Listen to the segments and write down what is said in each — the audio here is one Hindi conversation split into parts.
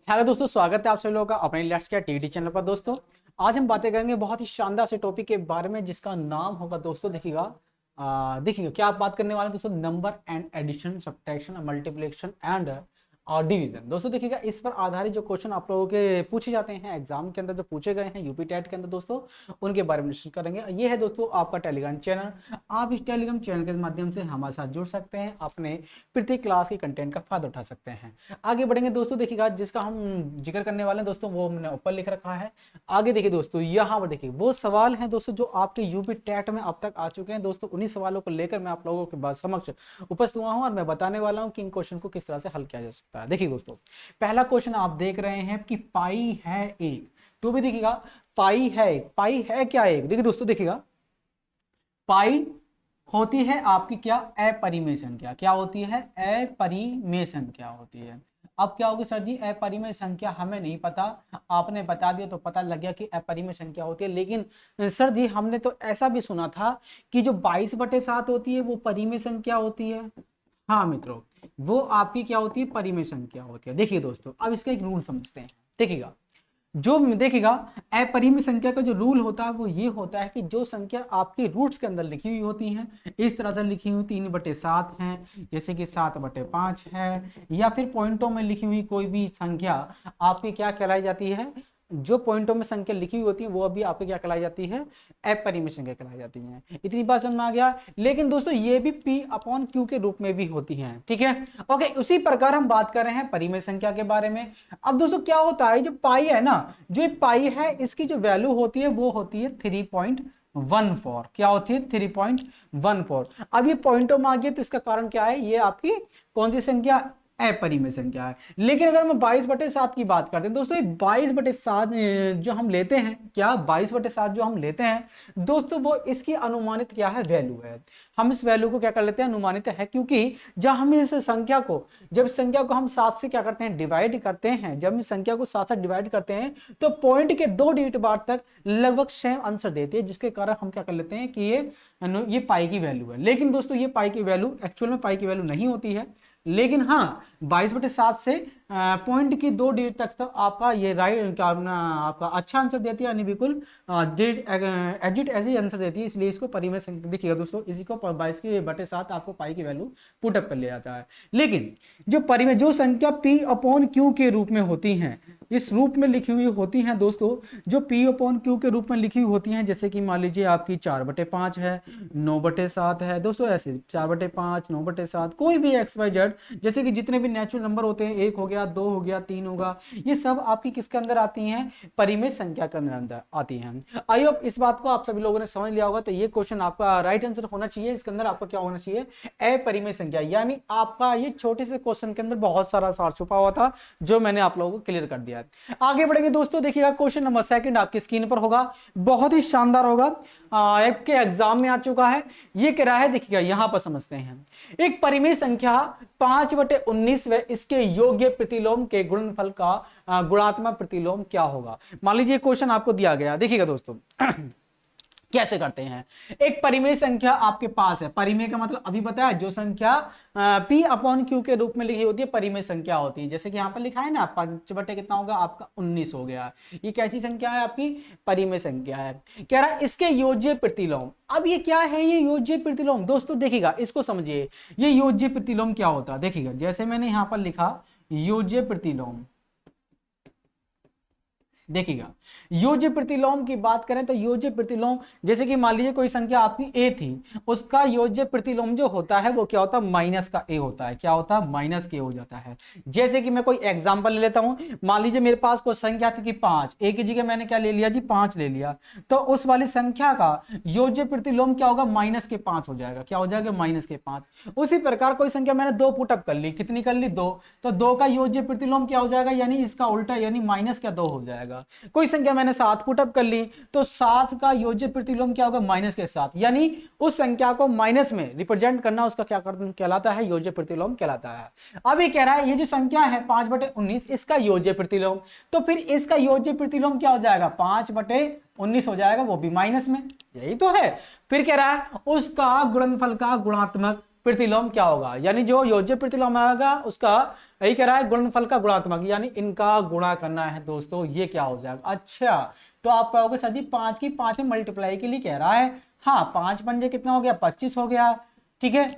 हेलो दोस्तों, स्वागत है आप सभी लोगों का अपने लेट्स गेट टीटी चैनल पर। दोस्तों आज हम बातें करेंगे बहुत ही शानदार से टॉपिक के बारे में जिसका नाम होगा दोस्तों देखिएगा। देखिएगा क्या आप बात करने वाले हैं दोस्तों, number and addition, subtraction, multiplication and और डिवीजन। दोस्तों देखिएगा इस पर आधारित जो क्वेश्चन आप लोगों के पूछे जाते हैं एग्जाम के अंदर, जो पूछे गए हैं यूपी टेट के अंदर दोस्तों, उनके बारे में डिस्कस करेंगे। ये है दोस्तों आपका टेलीग्राम चैनल। आप इस टेलीग्राम चैनल के माध्यम से हमारे साथ जुड़ सकते हैं, अपने प्रत्येक क्लास के कंटेंट का फायदा उठा सकते हैं। आगे बढ़ेंगे दोस्तों, देखिएगा जिसका हम जिक्र करने वाले हैं दोस्तों वो हमने ऊपर लिख रखा है। आगे देखिए दोस्तों, यहाँ पर देखिए वो सवाल है दोस्तों जो आपके यूपी टेट में अब तक आ चुके हैं दोस्तों। उन्हीं सवालों को लेकर मैं आप लोगों के बाद समक्ष उपस्थित हुआ हूँ और मैं बताने वाला हूँ कि इन क्वेश्चन को किस तरह से हल किया जा सकता है। देखिए दोस्तों, पहला क्वेश्चन आप देख रहे हैं कि पाई है एक, तो भी देखिएगा पाई है एक, पाई है क्या एक। देखिए दोस्तों देखिएगा, पाई होती है आपकी क्या, अपरिमेय संख्या। क्या होती है? अपरिमेय संख्या होती है। अब क्या होगी सर जी, अपरिमेय संख्या हमें नहीं पता, आपने बता दिया तो पता लग गया कि अपरिमेय संख्या होती है। लेकिन सर जी हमने तो ऐसा भी सुना था कि जो 22/7 होती है वो परिमेय संख्या होती है। हाँ मित्रों, वो आपकी क्या होती है, परिमेय संख्या होती है। देखिए दोस्तों, अब इसका एक रूल समझते हैं। देखिएगा जो देखिएगा अपरिमेय संख्या का जो रूल होता है वो ये होता है कि जो संख्या आपके रूट्स के अंदर लिखी हुई होती हैं, इस तरह से लिखी हुई 3/7 है, जैसे कि 7/5 है, या फिर पॉइंटों में लिखी हुई कोई भी संख्या आपकी क्या कहलाई जाती है, जो पॉइंटों में संख्या लिखी हुई होती है वो अभी आपकी क्या कहलाई जाती है, अपरिमेय संख्या कहलाई जाती है। इतनी बात समझ में आ गया। लेकिन दोस्तों ये भी P/Q के रूप में भी होती हैं, ठीक है। ओके, उसी प्रकार हम बात कर रहे हैं परिमेय संख्या के बारे में। अब दोस्तों क्या होता है, जो पाई है ना, जो पाई है इसकी जो वैल्यू होती है वो होती है 3.14। क्या होती है? 3.14। अब ये पॉइंटों में आ गया तो इसका कारण क्या है, ये आपकी कौन सी संख्या, अपरिमेय संख्या है। लेकिन अगर हम 22/7 की बात करते हैं दोस्तों, ये 22/7 जो हम लेते हैं, क्या 22/7 जो हम लेते हैं दोस्तों, वो इसकी अनुमानित क्या है, वैल्यू है। हम इस वैल्यू को क्या कर लेते हैं, अनुमानित है, क्योंकि जब हम इस संख्या को, जब संख्या को हम 7 से क्या करते हैं, डिवाइड करते हैं, जब इस संख्या को 7 से डिवाइड करते हैं तो पॉइंट के 2 डिजिट बाद तक लगभग सेम आंसर देते हैं, जिसके कारण हम क्या कर लेते हैं कि ये पाई की वैल्यू है। लेकिन दोस्तों ये पाई की वैल्यू एक्चुअल में पाई की वैल्यू नहीं होती है। लेकिन हाँ 22/7 से पॉइंट की 2 डिजिट तक तो आपका ये राइट आपका अच्छा आंसर देती है, यानी बिल्कुल एग्जिट ऐसे ही आंसर देती है। इसलिए इसको परिमेय संख्या, देखिएगा दोस्तों इसी को 22/7 आपको पाई की वैल्यू पुटअप कर लिया जाता है। लेकिन जो परिमेय, जो संख्या P/Q के रूप में होती हैं, इस रूप में लिखी हुई होती हैं दोस्तों, जो P/Q के रूप में लिखी हुई होती हैं, जैसे कि मान लीजिए आपकी 4/5 है, 9/7 है दोस्तों, ऐसे 4/5, 9/7, कोई भी XYZ, जैसे कि जितने भी नेचुरल नंबर होते हैं, 1 हो गया, 2 हो गया, 3 होगा, ये सब आपकी किसके अंदर आती हैं, परिमेय संख्या के अंदर आती हैं। आई होप इस बात को आप सभी लोगों ने समझ लिया होगा। तो ये क्वेश्चन आपका राइट आंसर होना चाहिए। इसके अंदर आपका क्या होना चाहिए, अपरिमेय संख्या। यानी आपका ये छोटे से क्वेश्चन के अंदर बहुत सारा सार छुपा हुआ था जो मैंने आप लोगों को क्लियर कर दिया। आगे बढ़ेंगे दोस्तों, देखिएगा क्वेश्चन नंबर 2 आपकी स्क्रीन पर होगा, बहुत ही शानदार होगा, आपके एग्जाम में आ चुका है। ये कह रहा है, देखिएगा यहां पर समझते हैं। एक परिमेय संख्या 5/19 व इसके योग्य प्रतिलोम के गुणनफल का गुणात्मक प्रतिलोम क्या होगा। मान लीजिए क्वेश्चन आपको दिया गया, देखिएगा दोस्तों कैसे करते हैं। एक परिमेय संख्या आपके पास है, परिमेय का मतलब अभी बताया, जो संख्या P/Q के रूप में लिखी होती है परिमेय संख्या होती है। जैसे कि यहाँ पर लिखा है ना, 5 कितना होगा आपका 19 हो गया। ये कैसी संख्या है आपकी, परिमेय संख्या है। कह रहा है इसके योज्य प्रतिलोम। अब ये क्या है, ये योज्य प्रतिलोम दोस्तों देखिएगा, इसको समझिए। ये योज्य प्रतिलोम क्या होता है, देखिएगा जैसे मैंने यहाँ पर लिखा योज्य प्रतिलोम। देखिएगा योज्य प्रतिलोम की बात करें तो योज्य प्रतिलोम, जैसे कि मान लीजिए कोई संख्या आपकी a थी, उसका योज्य प्रतिलोम जो होता है वो क्या होता है, माइनस का a होता है। क्या होता है, माइनस के हो जाता है। जैसे कि मैं कोई एग्जांपल ले लेता हूं, मान लीजिए मेरे पास कोई संख्या थी कि 5, a की जगह मैंने क्या ले लिया जी, 5 ले लिया, तो उस वाली संख्या का योज्य प्रतिलोम क्या होगा, -5 हो जाएगा। क्या हो जाएगा, -5। उसी प्रकार कोई संख्या मैंने 2 पुटअप कर ली, कितनी कर ली, 2, तो 2 का योज्य प्रतिलोम क्या हो जाएगा, यानी इसका उल्टा, यानी -2 हो जाएगा। कोई संख्या मैंने 7 पुटअप कर ली, तो 7 का योज्य प्रतिलोम क्या होगा, -7, यानी उस संख्या को माइनस में रिप्रेजेंट करना उसका क्या कहलाता है, योज्य प्रतिलोम कहलाता है। अब ये कह रहा है ये जो संख्या है 5/19 इसका योज्य प्रतिलोम, तो फिर इसका योज्य प्रतिलोम क्या हो जाएगा, 5/19 हो जाएगा, वो भी माइनस में, यही तो है। फिर कह रहा है उसका गुणनफल का गुणात्मक प्रतिलोम क्या होगा, यानी जो योज्य प्रतिलोम आएगा उसका यही कह रहा है गुणनफल का गुणात्मक, यानी इनका गुणा करना है दोस्तों, ये क्या हो जाएगा। अच्छा, तो आप कहोगे सर जी 5 की 5 में मल्टीप्लाई के लिए कह रहा है। हाँ, 5 पंजे कितना हो गया, 25 हो गया, ठीक है,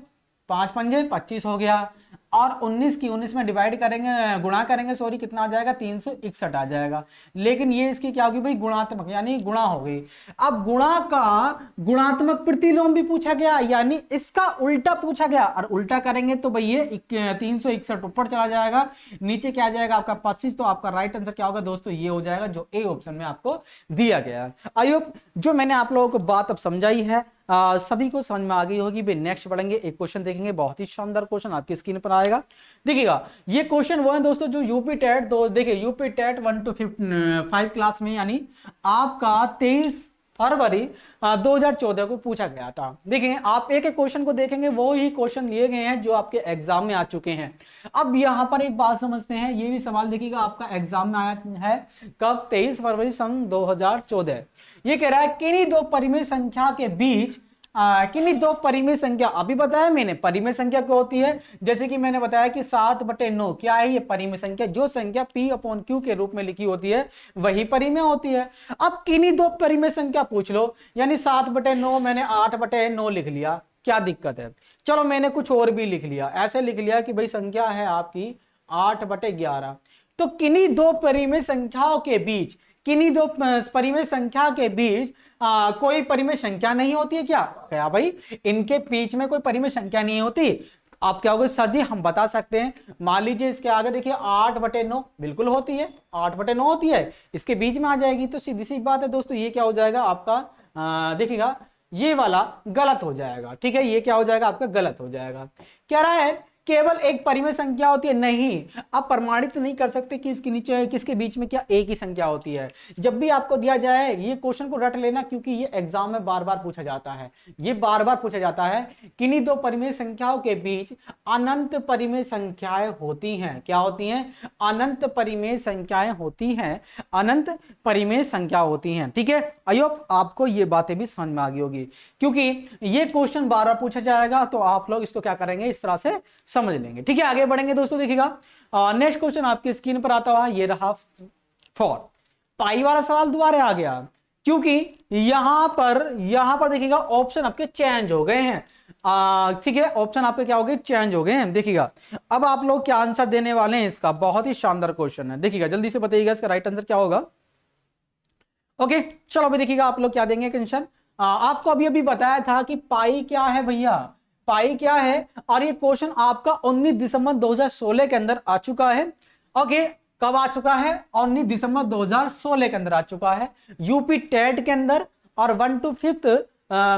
5 पंजे 25 हो गया, और 19 की 19 में डिवाइड करेंगे, गुणा करेंगे, सॉरी, कितना आ जाएगा, 361 आ जाएगा। लेकिन ये इसकी क्या होगी भाई, गुणात्मक, यानी गुणा हो गई। अब गुणा का गुणात्मक प्रतिलोम भी पूछा गया, यानी इसका उल्टा पूछा गया, और उल्टा करेंगे तो भाई ये 361 ऊपर चला जाएगा, नीचे क्या आ जाएगा आपका 25। तो आपका राइट आंसर क्या होगा दोस्तों, ये हो जाएगा जो ए ऑप्शन में आपको दिया गया है। आई होप जो मैंने आप लोगों को बात अब समझाई है सभी को समझ में आ गई होगी। भी नेक्स्ट बढ़ेंगे, एक क्वेश्चन देखेंगे, बहुत ही शानदार क्वेश्चन आपकी स्क्रीन पर आएगा, देखिएगा। ये क्वेश्चन वो है दोस्तों जो यूपी टेट, तो देखिए यूपी टेट 1 to 5 क्लास में, यानी आपका 23 फरवरी 2014 को पूछा गया था। देखिए आप एक एक क्वेश्चन को देखेंगे, वो ही क्वेश्चन लिए गए हैं जो आपके एग्जाम में आ चुके हैं। अब यहां पर एक बात समझते हैं, ये भी सवाल देखिएगा आपका एग्जाम में आया है कब, 23 फरवरी सन 2014। ये कह रहा है किन्हीं दो परिमेय संख्या के बीच किन्हीं दो परिमेय संख्या, अभी बताया मैंने परिमेय संख्या क्या होती है, जैसे कि मैंने बताया कि 7/9 क्या है, ये परिमेय संख्या, जो संख्या P/Q के रूप में लिखी होती है वही परिमेय होती है। अब किन्हीं दो परिमेय संख्या पूछ लो, यानी 7/9 मैंने 8/9 लिख लिया, क्या दिक्कत है। चलो मैंने कुछ और भी लिख लिया, ऐसे लिख लिया कि भाई संख्या है आपकी 8/11। तो किन्हीं दो परिमेय संख्याओं के बीच, किन्हीं दो परिमेय संख्या के बीच कोई परिमेय संख्या नहीं होती है क्या, क्या भाई इनके बीच में कोई परिमेय संख्या नहीं होती। आप क्या होगे सर जी, हम बता सकते हैं, मान लीजिए इसके आगे देखिए 8/9 बिल्कुल होती है, 8/9 होती है, इसके बीच में आ जाएगी, तो सीधी सी बात है दोस्तों, ये क्या हो जाएगा आपका, देखिएगा ये वाला गलत हो जाएगा, ठीक है, ये क्या हो जाएगा आपका गलत हो जाएगा। कह रहा है केवल एक परिमेय संख्या होती है, नहीं, आप प्रमाणित नहीं कर सकते कि इसके नीचे किसके बीच में क्या एक ही संख्या होती है। जब भी आपको दिया जाए ये क्वेश्चन को रट लेना, क्योंकि ये एग्जाम में बार बार पूछा जाता है, ये बार बार पूछा जाता है। किन्हीं दो परिमेय संख्याओं के बीच अनंत परिमेय संख्याएं होती हैं, क्या होती हैं, अनंत परिमेय संख्याएं होती हैं, अनंत परिमेय संख्या होती हैं, ठीक है। आई होप आपको ये बातें भी समझ में आ गई होगी, क्योंकि ये क्वेश्चन बार बार पूछा जाएगा, तो आप लोग इसको क्या करेंगे, इस तरह से समझ लेंगे, ठीक है। आगे बढ़ेंगे दोस्तों, देखिएगा नेक्स्ट क्वेश्चन आपकी स्क्रीन पर आता हुआ ये रहा 4। पाई वाला सवाल दोबारा आ गया, क्योंकि यहां पर देखिएगा ऑप्शन आपके चेंज हो गए हैं, ठीक है, ऑप्शन आपके क्या हो गए, चेंज हो गए हैं। देखिएगा अब आप लोग क्या आंसर देने वाले हैं इसका, बहुत ही शानदार क्वेश्चन है, देखिएगा जल्दी से बताइएगा इसका राइट आंसर क्या होगा। ओके चलो अभी देखिएगा आप लोग क्या देंगे टेंशन। आपको अभी अभी बताया था कि पाई क्या है भैया, पाई क्या है, और ये क्वेश्चन आपका 19 दिसंबर 2016 के अंदर आ चुका है। ओके कब आ चुका है, 19 दिसंबर 2016 के अंदर आ चुका है यूपी टेट के अंदर, और 1 to 5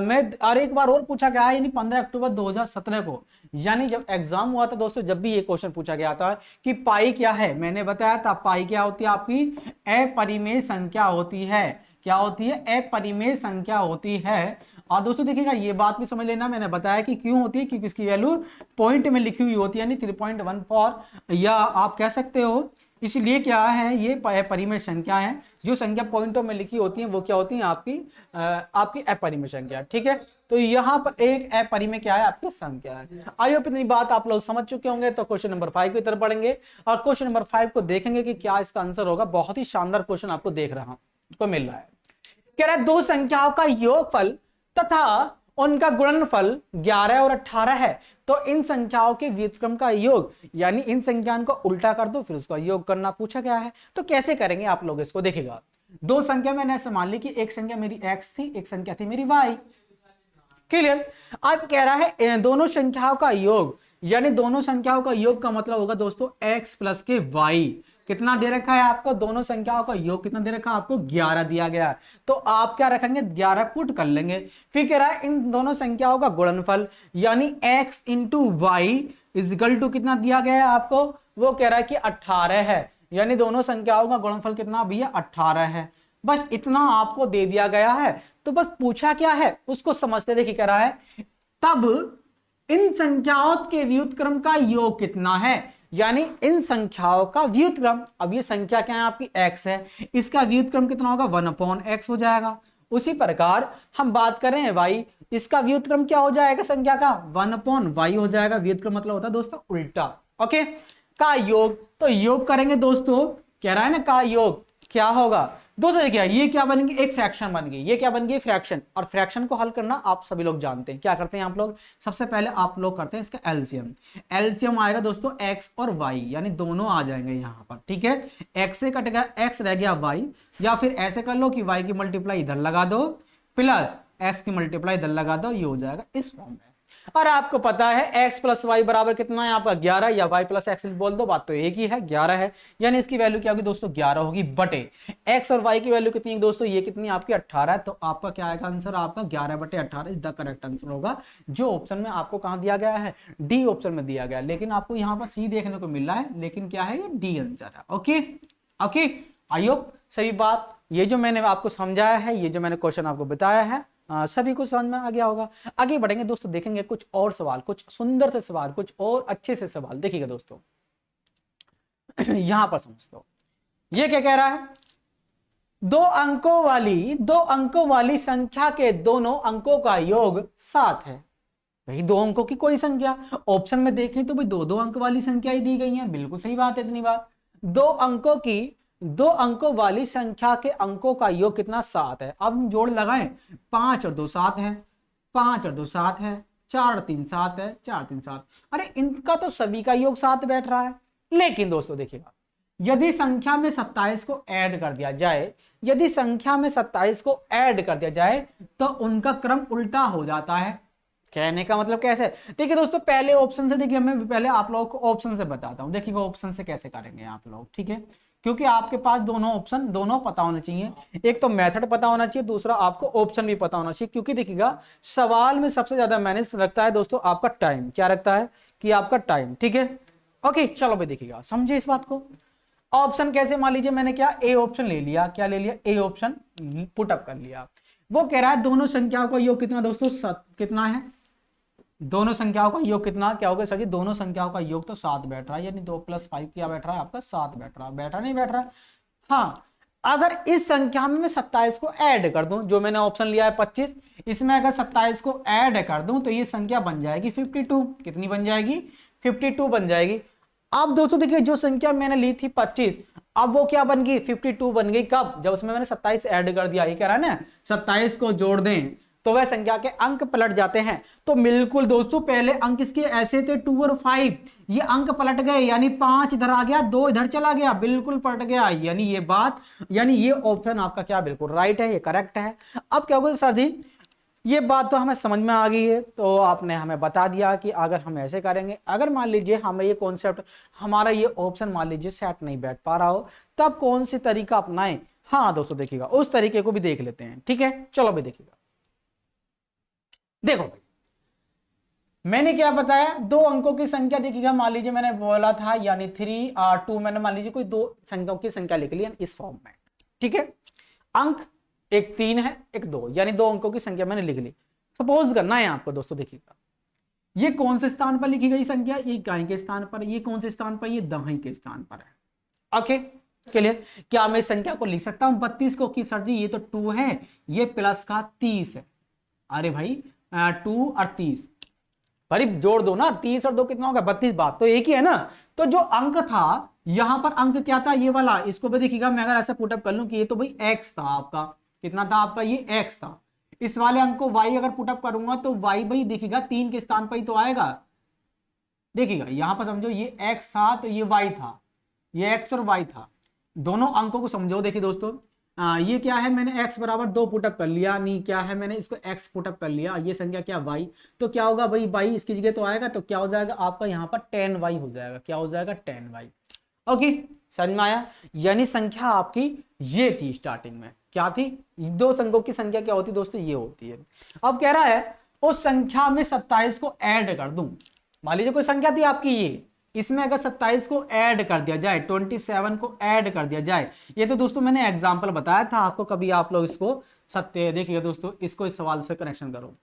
में, और एक बार और पूछा गया है, यानी 15 अक्टूबर 2017 को, यानी जब एग्जाम हुआ था दोस्तों, जब भी ये क्वेश्चन पूछा गया था कि पाई क्या है, मैंने बताया था पाई क्या होती है आपकी अपरिमेय संख्या होती है, क्या होती है, अपरिमेय संख्या होती है। और दोस्तों देखिएगा ये बात भी समझ लेना, मैंने बताया कि क्यों होती है, क्योंकि इसकी वैल्यू पॉइंट में लिखी हुई होती है, यानी 3.14, या आप कह सकते हो इसलिए क्या है, ये परिमेय संख्या है, जो संख्या पॉइंटों में लिखी होती है वो क्या होती है आपकी अपरिमेय संख्या, ठीक है। तो यहाँ पर एक अपरिमेय क्या है, आपकी संख्या है। आई होप इतनी बात आप लोग समझ चुके होंगे। तो क्वेश्चन नंबर 5 की तरफ बढ़ेंगे, और क्वेश्चन नंबर 5 को देखेंगे कि क्या इसका आंसर होगा। बहुत ही शानदार क्वेश्चन आपको देख रहा को मिल रहा है। कह रहा है दो संख्याओं का योगफल तथा उनका गुणनफल 11 और 18 है, तो इन संख्याओं के व्युत्क्रम का योग, यानी इन संख्याओं को उल्टा कर दो फिर उसका योग करना पूछा गया है। तो कैसे करेंगे आप लोग इसको, देखिएगा दो संख्या मैंने ऐसे मान ली कि एक संख्या मेरी x थी, एक संख्या थी मेरी y, क्लियर। अब कह रहा है दोनों संख्याओं का योग, यानी दोनों संख्याओं का योग का मतलब होगा दोस्तों x प्लस के y, कितना दे रखा है आपको, दोनों संख्याओं का योग कितना दे रखा है आपको, 11 दिया गया है। तो आप क्या रखेंगे, 11 पुट कर लेंगे। फिर कह रहा है इन दोनों संख्याओं का गुणनफल, यानी x into y equal to कितना दिया गया है आपको, वो कह रहा है कि 18 है, यानी दोनों संख्याओं का गुणनफल कितना भैया 18 है। बस इतना आपको दे दिया गया है, तो बस पूछा क्या है उसको समझते। देखिए कह रहा है तब इन संख्याओं के व्युत्क्रम का योग कितना है, यानी इन संख्याओं का व्युत्क्रम, अब ये संख्या क्या है आपकी x है, इसका व्युत्क्रम कितना होगा 1/x हो जाएगा। उसी प्रकार हम बात कर रहे हैं y, इसका व्युत्क्रम क्या हो जाएगा संख्या का 1/y हो जाएगा। व्युत्क्रम मतलब होता है दोस्तों उल्टा। ओके, का योग, तो योग करेंगे दोस्तों, कह रहा है ना का योग क्या होगा दोस्तों, देखिए ये क्या बनेंगे, एक फ्रैक्शन बन गई, ये क्या बन गई फ्रैक्शन। और फ्रैक्शन को हल करना आप सभी लोग जानते हैं, क्या करते हैं आप लोग, सबसे पहले आप लोग करते हैं इसका एलसीएम। एलसीएम आएगा दोस्तों x और y, यानी दोनों आ जाएंगे यहां पर, ठीक है। x से कटेगा x, रह गया y, या फिर ऐसे कर लो कि y की मल्टीप्लाई इधर लगा दो प्लस x की मल्टीप्लाई इधर लगा दो, ये हो जाएगा इस फॉर्म में। और आपको पता है x प्लस वाई बराबर कितना है आपका 11, या y प्लस एक्स बोल दो, बात तो एक ही है 11 है, यानी इसकी वैल्यू क्या होगी दोस्तों 11 होगी बटे x, और y की वैल्यू कितनी है दोस्तों, ये कितनी आपकी 18 है। तो आपका क्या आएगा आंसर, आपका 11 बटे 18 इज द करेक्ट आंसर होगा, जो ऑप्शन में आपको कहां दिया गया है, डी ऑप्शन में दिया गया है। लेकिन आपको यहां पर सी देखने को मिल रहा है, लेकिन क्या है ये डी आंसर है। ओके ओके, आई होप सही बात, ये जो मैंने आपको समझाया है, ये जो मैंने क्वेश्चन आपको बताया है, सभी को समझ में आ गया होगा। आगे बढ़ेंगे दोस्तों, देखेंगे कुछ और सवाल, कुछ सुंदर से सवाल, कुछ और अच्छे से सवाल। देखिएगा दोस्तों यहां पर समझते हो, ये क्या कह रहा है, दो अंकों वाली संख्या के दोनों अंकों का योग 7 है। भाई दो अंकों की कोई संख्या, ऑप्शन में देखें तो भाई दो दो अंक वाली संख्या ही दी गई है, बिल्कुल सही बात है। इतनी बात, दो अंकों वाली संख्या के अंकों का योग कितना 7 है। अब हम जोड़ लगाएं, 5 और 2 7 है, 5 और 2 7 है, 4 और 3 7 है, 4 3 7, अरे इनका तो सभी का योग 7 बैठ रहा है। लेकिन दोस्तों देखिएगा, यदि संख्या में 27 को ऐड कर दिया जाए, यदि संख्या में 27 को ऐड कर दिया जाए तो उनका क्रम उल्टा हो जाता है। कहने का मतलब कैसे, देखिए दोस्तों पहले ऑप्शन से, देखिए मैं पहले आप लोगों को ऑप्शन से बताता हूं, देखिएगा ऑप्शन से कैसे करेंगे आप लोग, ठीक है। क्योंकि आपके पास दोनों ऑप्शन दोनों पता होने चाहिए, एक तो मेथड पता होना चाहिए, दूसरा आपको ऑप्शन भी पता होना चाहिए। क्योंकि देखिएगा सवाल में सबसे ज्यादा मैनेज रखता है दोस्तों आपका टाइम, क्या रखता है कि आपका टाइम, ठीक है। ओके चलो भाई देखिएगा, समझे इस बात को। ऑप्शन कैसे, मान लीजिए मैंने क्या ए ऑप्शन ले लिया, क्या ले लिया, ए ऑप्शन पुट अप कर लिया। वो कह रहा है दोनों संख्याओं का योग कितना दोस्तों, कितना है, दोनों संख्याओं का योग कितना, क्या होगा सर जी, दोनों संख्याओं का योग तो 7 बैठ रहा है, यानी 2 + 5 क्या बैठ रहा है आपका 7 बैठ रहा है, बैठा नहीं बैठ रहा। हाँ, अगर इस संख्या में मैं 27 को ऐड कर दूं, जो मैंने ऑप्शन लिया है 25, इसमें अगर 27 को ऐड कर दूं तो ये संख्या बन जाएगी 52, कितनी बन जाएगी 52 बन जाएगी। अब दोस्तों देखिए जो संख्या मैंने ली थी 25, अब वो क्या बन गई 52 बन गई, कब, जब उसमें मैंने 27 ऐड कर दिया। ये कह रहा है ना 27 को जोड़ दें तो वह संख्या के अंक पलट जाते हैं। तो बिल्कुल दोस्तों पहले अंक इसके ऐसे थे 2 और 5, ये अंक पलट गए, यानी 5 इधर आ गया, 2 इधर चला गया, बिल्कुल पलट गया। यानी ये बात, यानी ये ऑप्शन आपका क्या बिल्कुल राइट है, ये करेक्ट है। अब क्या होगा सर जी, ये बात तो हमें समझ में आ गई है, तो आपने हमें बता दिया कि अगर हम ऐसे करेंगे, अगर मान लीजिए हमें ये कॉन्सेप्ट, हमारा ये ऑप्शन मान लीजिए सेट नहीं बैठ पा रहा हो, तब कौन सी तरीका अपनाएं। हाँ दोस्तों देखिएगा, उस तरीके को भी देख लेते हैं, ठीक है। चलो भाई देखिएगा, देखो भाई मैंने क्या बताया, दो अंकों की संख्या देखिएगा, मान लीजिए मैंने बोला था यानी 3 और 2, मैंने मान लीजिए कोई दो संख्याओं की संख्या लिख ली इस फॉर्म में, ठीक है। अंक एक 3 है, एक 2, यानी दो अंकों की संख्या मैंने लिख ली। सपोज करना है आपको दोस्तों, देखिएगा ये कौन से स्थान पर लिखी गई संख्या, ये गाय के स्थान पर, ये कौन से स्थान पर, ये दहाई के स्थान पर है। ओके क्लियर, क्या मैं इस संख्या को लिख सकता हूं 32 को कि सर जी ये तो 2 है, ये प्लस का 30 है। अरे भाई 2 और 30, भाई जोड़ दो ना, 30 और 2 कितना होगा 32, बात तो एक ही है ना। तो जो अंक था यहां पर, अंक क्या था ये वाला, इसको भी देखिएगा मैं अगर ऐसा पुटअप कर लूं कि ये तो भाई x था आपका, कितना था आपका ये x था। इस वाले अंक को y अगर पुटअप करूंगा तो y भाई देखिएगा 3 के स्थान पर ही तो आएगा। देखिएगा यहां पर समझो ये x था तो ये y था, ये x और y था, दोनों अंकों को समझो। देखिए दोस्तों ये क्या है, मैंने x बराबर 2 पुटअप कर लिया, नहीं क्या है मैंने इसको x पुटअप कर लिया, ये संख्या क्या y, तो क्या होगा भाई y इसकी जगह तो आएगा, तो क्या हो जाएगा आपका यहाँ पर 10y हो जाएगा, क्या हो जाएगा 10y। ओके समझ में आया, यानी संख्या आपकी ये थी स्टार्टिंग में, क्या थी, दो अंकों की संख्या क्या होती दोस्तों ये होती है। अब कह रहा है उस संख्या में 27 को ऐड कर दूं, मान लीजिए कोई संख्या थी आपकी ये, इसमें अगर 27 को ऐड कर दिया जाए, 27 को ऐड कर दिया जाए, ये तो दोस्तों मैंने एग्जांपल बताया था आपको, कभी आप लोग इसको सत्य देखिएगा दोस्तों, इसको इस सवाल से कनेक्शन करो,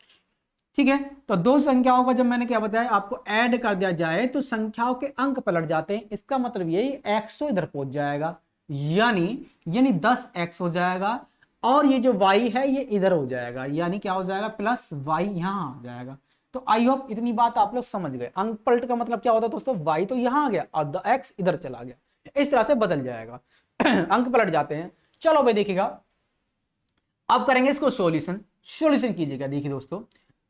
ठीक है। तो दो संख्याओं का जब मैंने क्या बताया आपको ऐड कर दिया जाए तो संख्याओं के अंक पलट जाते हैं, इसका मतलब यही x तो इधर पहुंच जाएगा, यानी 10x हो जाएगा और ये जो y है ये इधर हो जाएगा, यानी क्या हो जाएगा प्लस y यहाँ आ जाएगा। तो आई होप इतनी बात आप लोग समझ गए। अंक पलट का मतलब क्या होता है दोस्तों, y तो यहाँ आ गया और x इधर चला गया, इस तरह से बदल जाएगा। अंक पलट जाते हैं। चलो भाई देखिएगा, अब करेंगे इसको सॉल्यूशन। सॉल्यूशन कीजिएगा। देखिए दोस्तों,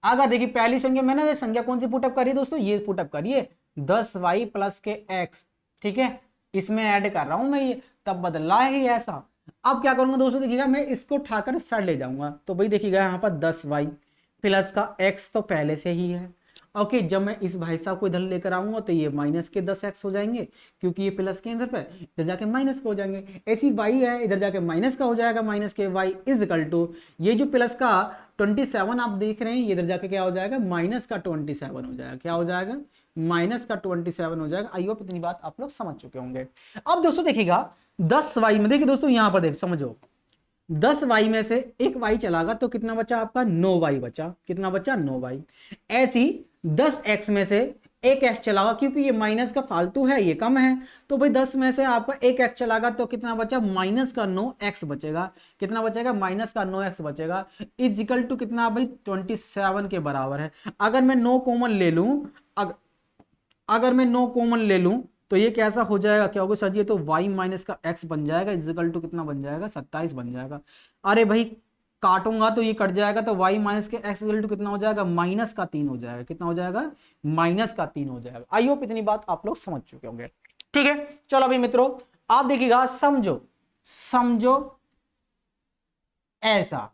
अगर देखिए पहली संख्या मैंने ये संख्या कौन सी पुटअप करी है दोस्तों, ये पुटअप करिए 10y प्लस के x, ठीक है, इसमें ऐड कर रहा हूं मैं ये, तब बदला है ऐसा। अब क्या करूंगा दोस्तों, देखिएगा मैं इसको उठाकर साइड ले जाऊंगा, तो भाई देखिएगा यहाँ पर 10y प्लस का x तो पहले से ही है। ओके, जब मैं इस भाई साहब को इधर लेकर आऊंगा तो ये माइनस के 10x हो जाएंगे, क्योंकि ये प्लस के इधर पे, इधर जाके माइनस का हो जाएंगे। ऐसी y है, इधर जाके माइनस का हो जाएगा, माइनस के y इज इक्वल टू ये जो प्लस का 27 आप देख रहे हैं, ये इधर जाके क्या हो जाएगा माइनस का 27 हो जाएगा। क्या हो जाएगा, माइनस का 27 हो जाएगा। आई होप इतनी बात आप लोग समझ चुके होंगे। अब दोस्तों देखिएगा 10y में, देखिए दोस्तों यहां पर देख समझो, 10y में से एक y चला गया तो कितना बचा आपका 9y बचा। कितना बचा 9y। ऐसी 10x में से एक x चला गया, क्योंकि ये माइनस का फालतू है, ये कम है, तो भाई 10 में से आपका एक x चला गया तो कितना बचा माइनस का 9x बचेगा। कितना बचेगा माइनस का 9x बचेगा, इज इक्वल टू कितना भाई 27 के बराबर है। अगर मैं 9 कॉमन ले लूं, अगर मैं 9 कॉमन ले लूं तो ये कैसा हो जाएगा, क्या होगा सर, ये तो y माइनस का x बन जाएगा, इजिकल टू कितना बन जाएगा 27 बन जाएगा। अरे भाई काटूंगा तो ये कट जाएगा, तो y माइनस के x इजिकल टू कितना हो जाएगा माइनस का 3 हो जाएगा। कितना हो जाएगा माइनस का 3 हो जाएगा। आई होप इतनी बात आप लोग समझ चुके होंगे। ठीक है, चलो अभी मित्रों आप देखिएगा, समझो समझो ऐसा।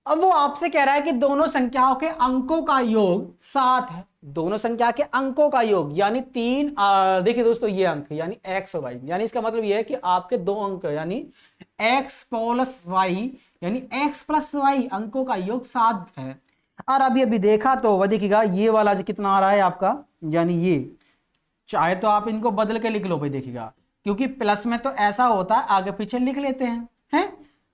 अब वो आपसे कह रहा है कि दोनों संख्याओं के अंकों का योग 7 है। दोनों संख्या के अंकों का योग यानी 3, देखिए दोस्तों ये अंक यानी x और y, यानी इसका मतलब ये है कि आपके दो अंक यानी x प्लस y यानी x प्लस y अंकों का योग 7 है। और अभी अभी देखा तो वह देखिएगा ये वाला जो कितना आ रहा है आपका, यानी ये, चाहे तो आप इनको बदल के लिख लो भाई, देखिएगा क्योंकि प्लस में तो ऐसा होता है आगे पीछे लिख लेते हैं।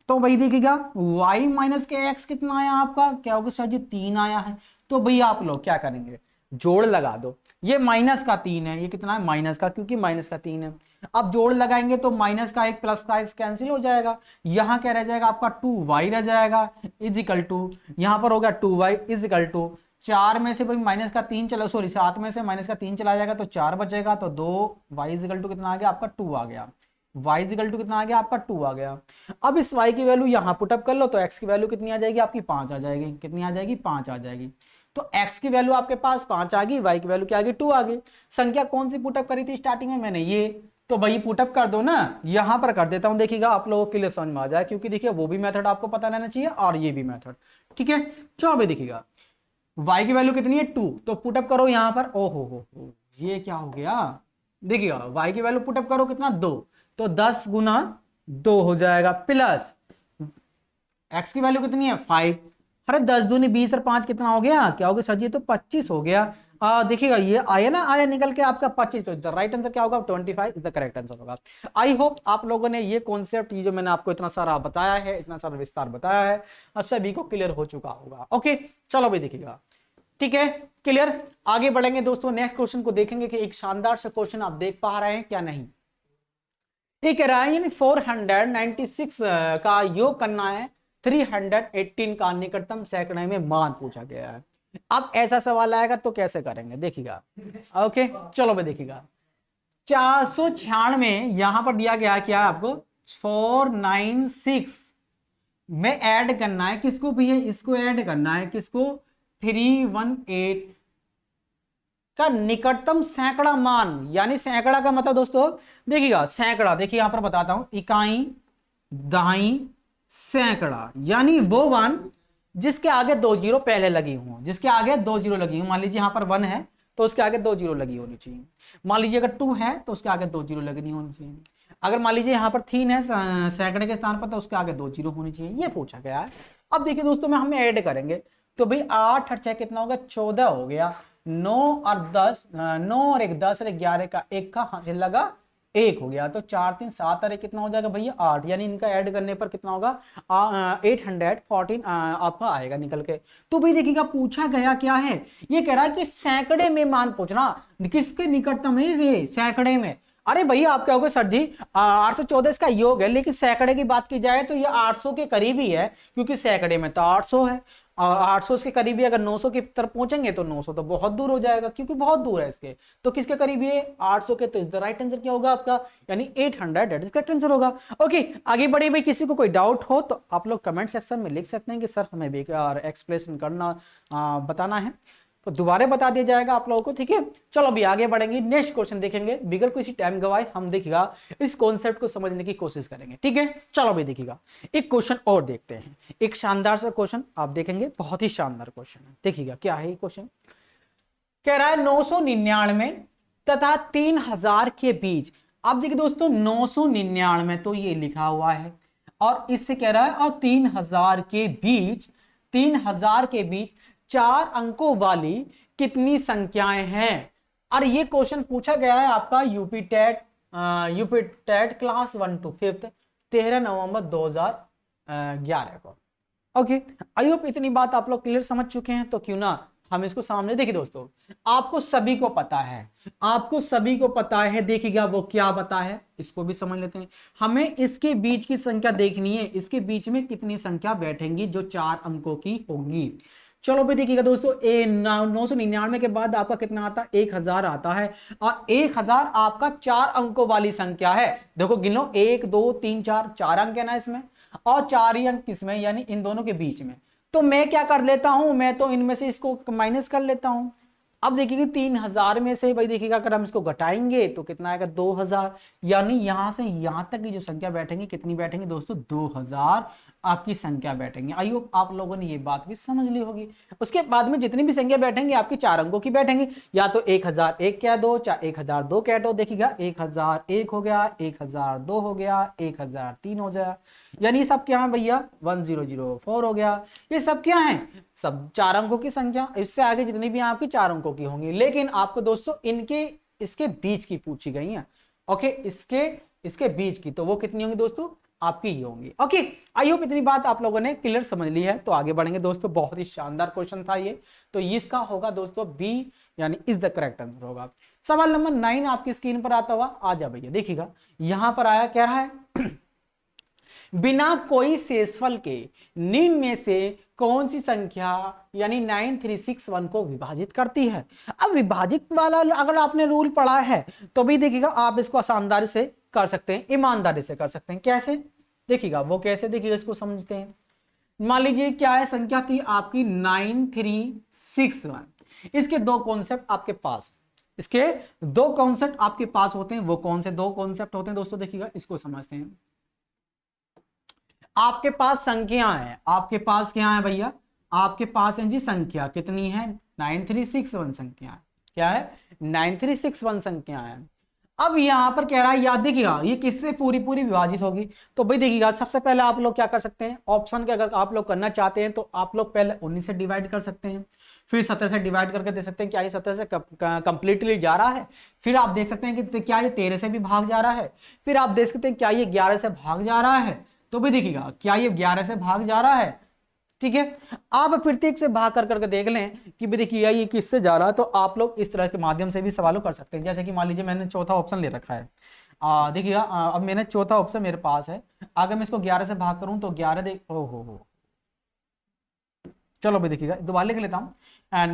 तो भाई देखिएगा y माइनस के x कितना आया आपका, क्या होगा सर जी 3 आया है। तो भाई आप लोग क्या करेंगे, जोड़ लगा दो। ये माइनस का 3 है, ये कितना है माइनस का, क्योंकि माइनस का 3 है। अब जोड़ लगाएंगे तो माइनस का 1 प्लस का 1 कैंसिल हो जाएगा, यहां क्या रह जाएगा आपका 2y रह जाएगा, इज इक्वल टू यहां पर हो गया 2y इज इक्वल टू 4 में से भाई माइनस का 3 चला, सॉरी 7 में से माइनस का 3 चला जाएगा तो 4 बचेगा, तो 2y इज इक्वल टू कितना आ गया आपका 2 आ गया। y इज इक्वल टू कितना आ गया आपका 2 आ गया। अब इस y की वैल्यू यहां पुटअप कर लो तो x की वैल्यू कितनी आ जाएगी आपकी 5 आ जाएगी। कितनी आ जाएगी 5 आ जाएगी। तो x की वैल्यू आपके पास 5 आ गई, y की वैल्यू क्या आ गई 2 आ गई। संख्या कौन सी पुटअप करी थी स्टार्टिंग में मैंने, ये, तो भाई पुटअप कर दो ना, यहां पर कर देता हूं, देखिएगा आप लोगों के लिए समझ में आ जाए, क्योंकि देखिए वो भी मेथड आपको पता रहना चाहिए और ये भी मेथड। ठीक है, चलो भाई देखिएगा y की वैल्यू कितनी है 2, तो पुटअप करो यहां पर, ओहो हो ये क्या हो गया, देखिएगा y की वैल्यू पुटअप करो कितना 2, तो 10 गुना 2 हो जाएगा, प्लस x की वैल्यू कितनी है 5, अरे 10 दूनी 20 और 5 कितना हो गया, क्या हो गया सर जी तो 25 हो गया। देखिएगा ये आया ना, आया निकल के आपका 25, तो द राइट आंसर क्या होगा 25 इज द करेक्ट आंसर होगा। आई होप आप लोगों ने ये कॉन्सेप्ट, ये जो मैंने आपको इतना सारा बताया है, इतना सारा विस्तार बताया है, सभी को क्लियर हो चुका होगा। ओके चलो भाई देखिएगा, ठीक है क्लियर। आगे बढ़ेंगे दोस्तों, नेक्स्ट क्वेश्चन को देखेंगे कि एक शानदार सा क्वेश्चन आप देख पा रहे हैं क्या नहीं। ये कह रहा है यानी 496 का योग करना है 318 का निकटतम सैकड़े में मान पूछा गया है। अब ऐसा सवाल आएगा तो कैसे करेंगे देखिएगा। ओके चलो भाई देखिएगा 496 यहां पर दिया गया क्या है आपको 496 में ऐड करना है किसको भी है, इसको ऐड करना है किसको 318 का निकटतम सैकड़ा मान, यानी सैकड़ा का मतलब दोस्तों देखिएगा सैकड़ा, देखिए यहां पर बताता हूं, इकाई दहाई सैकड़ा, यानी वो वन जिसके आगे 2 जीरो पहले लगी हो, जिसके आगे 2 जीरो लगी हो। मान लीजिए यहां पर 1 है तो उसके आगे 2 जीरो लगी होनी चाहिए। मान लीजिए अगर 2 है तो उसके आगे 2 जीरो लगनी होनी चाहिए। अगर मान लीजिए यहां पर 3 है सैकड़े के स्थान पर तो उसके आगे 2 जीरो होनी चाहिए, ये पूछा गया है। अब देखिए दोस्तों में हम ऐड करेंगे तो भाई 8 और 6 कितना होगा 14 हो गया, 9 और 10, 9 और 1 10 और 11 का 1 का हासिल लगा 1 हो गया, तो 4 3 7 और 1 कितना हो जाएगा भैया 8, यानी इनका ऐड करने पर कितना होगा 814 आपका आएगा निकल के। तो भाई देखिएगा पूछा गया क्या है, ये कह रहा है कि सैकड़े में मान पूछना, किसके निकटतम है ये सैकड़े में। अरे भैया आप कहोगे सर जी 814 इसका योग है, लेकिन सैकड़े की बात की जाए तो ये 800 के करीब ही है, क्योंकि सैकड़े में तो 800 है, और 800 के करीब ही, अगर 900 की तरफ पहुंचेंगे तो 900 तो बहुत दूर हो जाएगा, क्योंकि बहुत दूर है इसके। तो किसके करीब ये 800 के, तो इज द राइट आंसर क्या होगा आपका, यानी 800, दैट इज करेक्ट आंसर होगा। ओके, आगे बढ़े भाई, किसी को कोई डाउट हो तो आप लोग कमेंट सेक्शन में लिख सकते हैं कि सर हमें भी एक्सप्लेनेशन करना बताना है, तो दोबारा बता दिया जाएगा आप लोगों को, ठीक है। चलो अभी आगे बढ़ेंगे, नेक्स्ट क्वेश्चन देखेंगे, बिगर किसी टाइम गवाए हम देखिएगा इस कॉन्सेप्ट को समझने की कोशिश करेंगे, ठीक है। चलो अभी देखिएगा एक क्वेश्चन और देखते हैं, एक शानदार सा क्वेश्चन आप देखेंगे, बहुत ही शानदार क्वेश्चन है, देखिएगा क्या है ये क्वेश्चन। कह रहा है 999 तथा 3000 के बीच। अब देखिए दोस्तों 999 तो ये लिखा हुआ है, और इससे कह रहा है और 3000 के बीच, 3000 के बीच 4 अंकों वाली कितनी संख्याएं हैं। और ये क्वेश्चन पूछा गया है आपका यूपी टेट क्लास 1 to 5 13 नवंबर 2011 को। ओके, आई होप इतनी बात आप लोग क्लियर समझ चुके हैं, तो क्यों ना हम इसको सामने देखिए दोस्तों, आपको सभी को पता है, आपको सभी को पता है, देखिएगा वो क्या पता है, इसको भी समझ लेते हैं। हमें इसके बीच की संख्या देखनी है, इसके बीच में कितनी संख्या बैठेंगी जो 4 अंकों की होंगी। चलो भाई देखिएगा दोस्तों, 999 के बाद आपका कितना आता है, 1000 आता है, और 1000 आपका 4 अंकों वाली संख्या है। देखो गिन लो, 1 2 3 4, 4 अंक है ना इसमें, और 4 ही अंक किसमें, यानी इन दोनों के बीच में। तो मैं क्या कर लेता हूं, मैं तो इनमें से इसको माइनस कर लेता हूं। अब देखिए 3000 में से भाई देखिएगा अगर हम इसको घटाएंगे तो कितना आएगा, 2000, यानी यहां से यहां तक की जो संख्या बैठेंगी कितनी बैठेंगी दोस्तों, 2000 आपकी संख्या बैठेंगी। आई होप आप लोगों ने ये बात भी समझ ली होगी। उसके बाद में जितनी भी संख्या बैठेंगी आपकी 4 अंकों की बैठेंगी, या तो 1001 क्या दो, चाहे 1002 क्या दो, देखिएगा 1001 हो गया, 1002 हो गया, 1003 हो गया, यानी सब क्या है भैया 1004 हो गया। ये सब क्या है, सब 4 अंकों की संख्या। इससे आगे जितनी भी आपकी 4 अंकों की होंगी, लेकिन आपको दोस्तों इनके इसके बीच की पूछी गई है। ओके, इसके बीच की, तो वो कितनी होंगी दोस्तों, आपकी ही होंगी। ओके, आई होप इतनी बात आप लोगों ने क्लियर समझ ली है। तो आगे बढ़ेंगे दोस्तों, बहुत ही शानदार क्वेश्चन था ये, तो इसका होगा दोस्तों बी, यानी इज द करेक्ट आंसर होगा। सवाल नंबर 9 आपकी स्क्रीन पर आता हुआ आ जा भैया, देखिएगा यहां पर आया, कह रहा है बिना कोई शेषफल के निम्न में से कौन सी संख्या यानी 9361 को विभाजित करती है। अब विभाजित वाला अगर आपने रूल पढ़ा है तो भी देखिएगा आप इसको आसानदारी से कर सकते हैं, ईमानदारी से कर सकते हैं। कैसे, देखिएगा वो कैसे, देखिएगा इसको समझते हैं। मान लीजिए क्या है, संख्या थी आपकी 9361, इसके 2 कॉन्सेप्ट आपके पास, इसके 2 कॉन्सेप्ट आपके पास होते हैं। वो कौन से 2 कॉन्सेप्ट होते हैं दोस्तों, देखिएगा इसको समझते हैं। आपके पास संख्या है, आपके पास क्या है भैया, आपके पास है जी संख्या, कितनी है 9361 संख्या, क्या है 9361 संख्या है। अब यहां पर कह रहा है, याद देखिएगा ये किससे पूरी पूरी विभाजित होगी। तो भाई देखिएगा सबसे पहले आप लोग क्या कर सकते हैं, ऑप्शन के अगर आप लोग करना चाहते हैं तो आप लोग पहले 19 से डिवाइड कर सकते हैं, फिर 17 से डिवाइड करके दे सकते हैं, क्या ये 17 से कंप्लीटली जा रहा है। फिर आप देख सकते हैं कि क्या ये 13 से भी भाग जा रहा है। फिर आप देख सकते हैं क्या ये 11 से भाग जा रहा है। तो भी देखिएगा क्या ये 11 से भाग जा रहा है, ठीक है। आप प्रत्येक से भाग कर करके देख लें कि भी देखिए ये किससे जा रहा है। तो आप लोग इस तरह के माध्यम से भी सवालों कर सकते हैं। जैसे कि मान लीजिए मैंने चौथा ऑप्शन ले रखा है, देखिएगा अब मैंने चौथा ऑप्शन मेरे पास है, अगर मैं इसको 11 से भाग करूं तो 11 देख हो चलो भाई देखिएगा दोबारा लिख लेता हूं,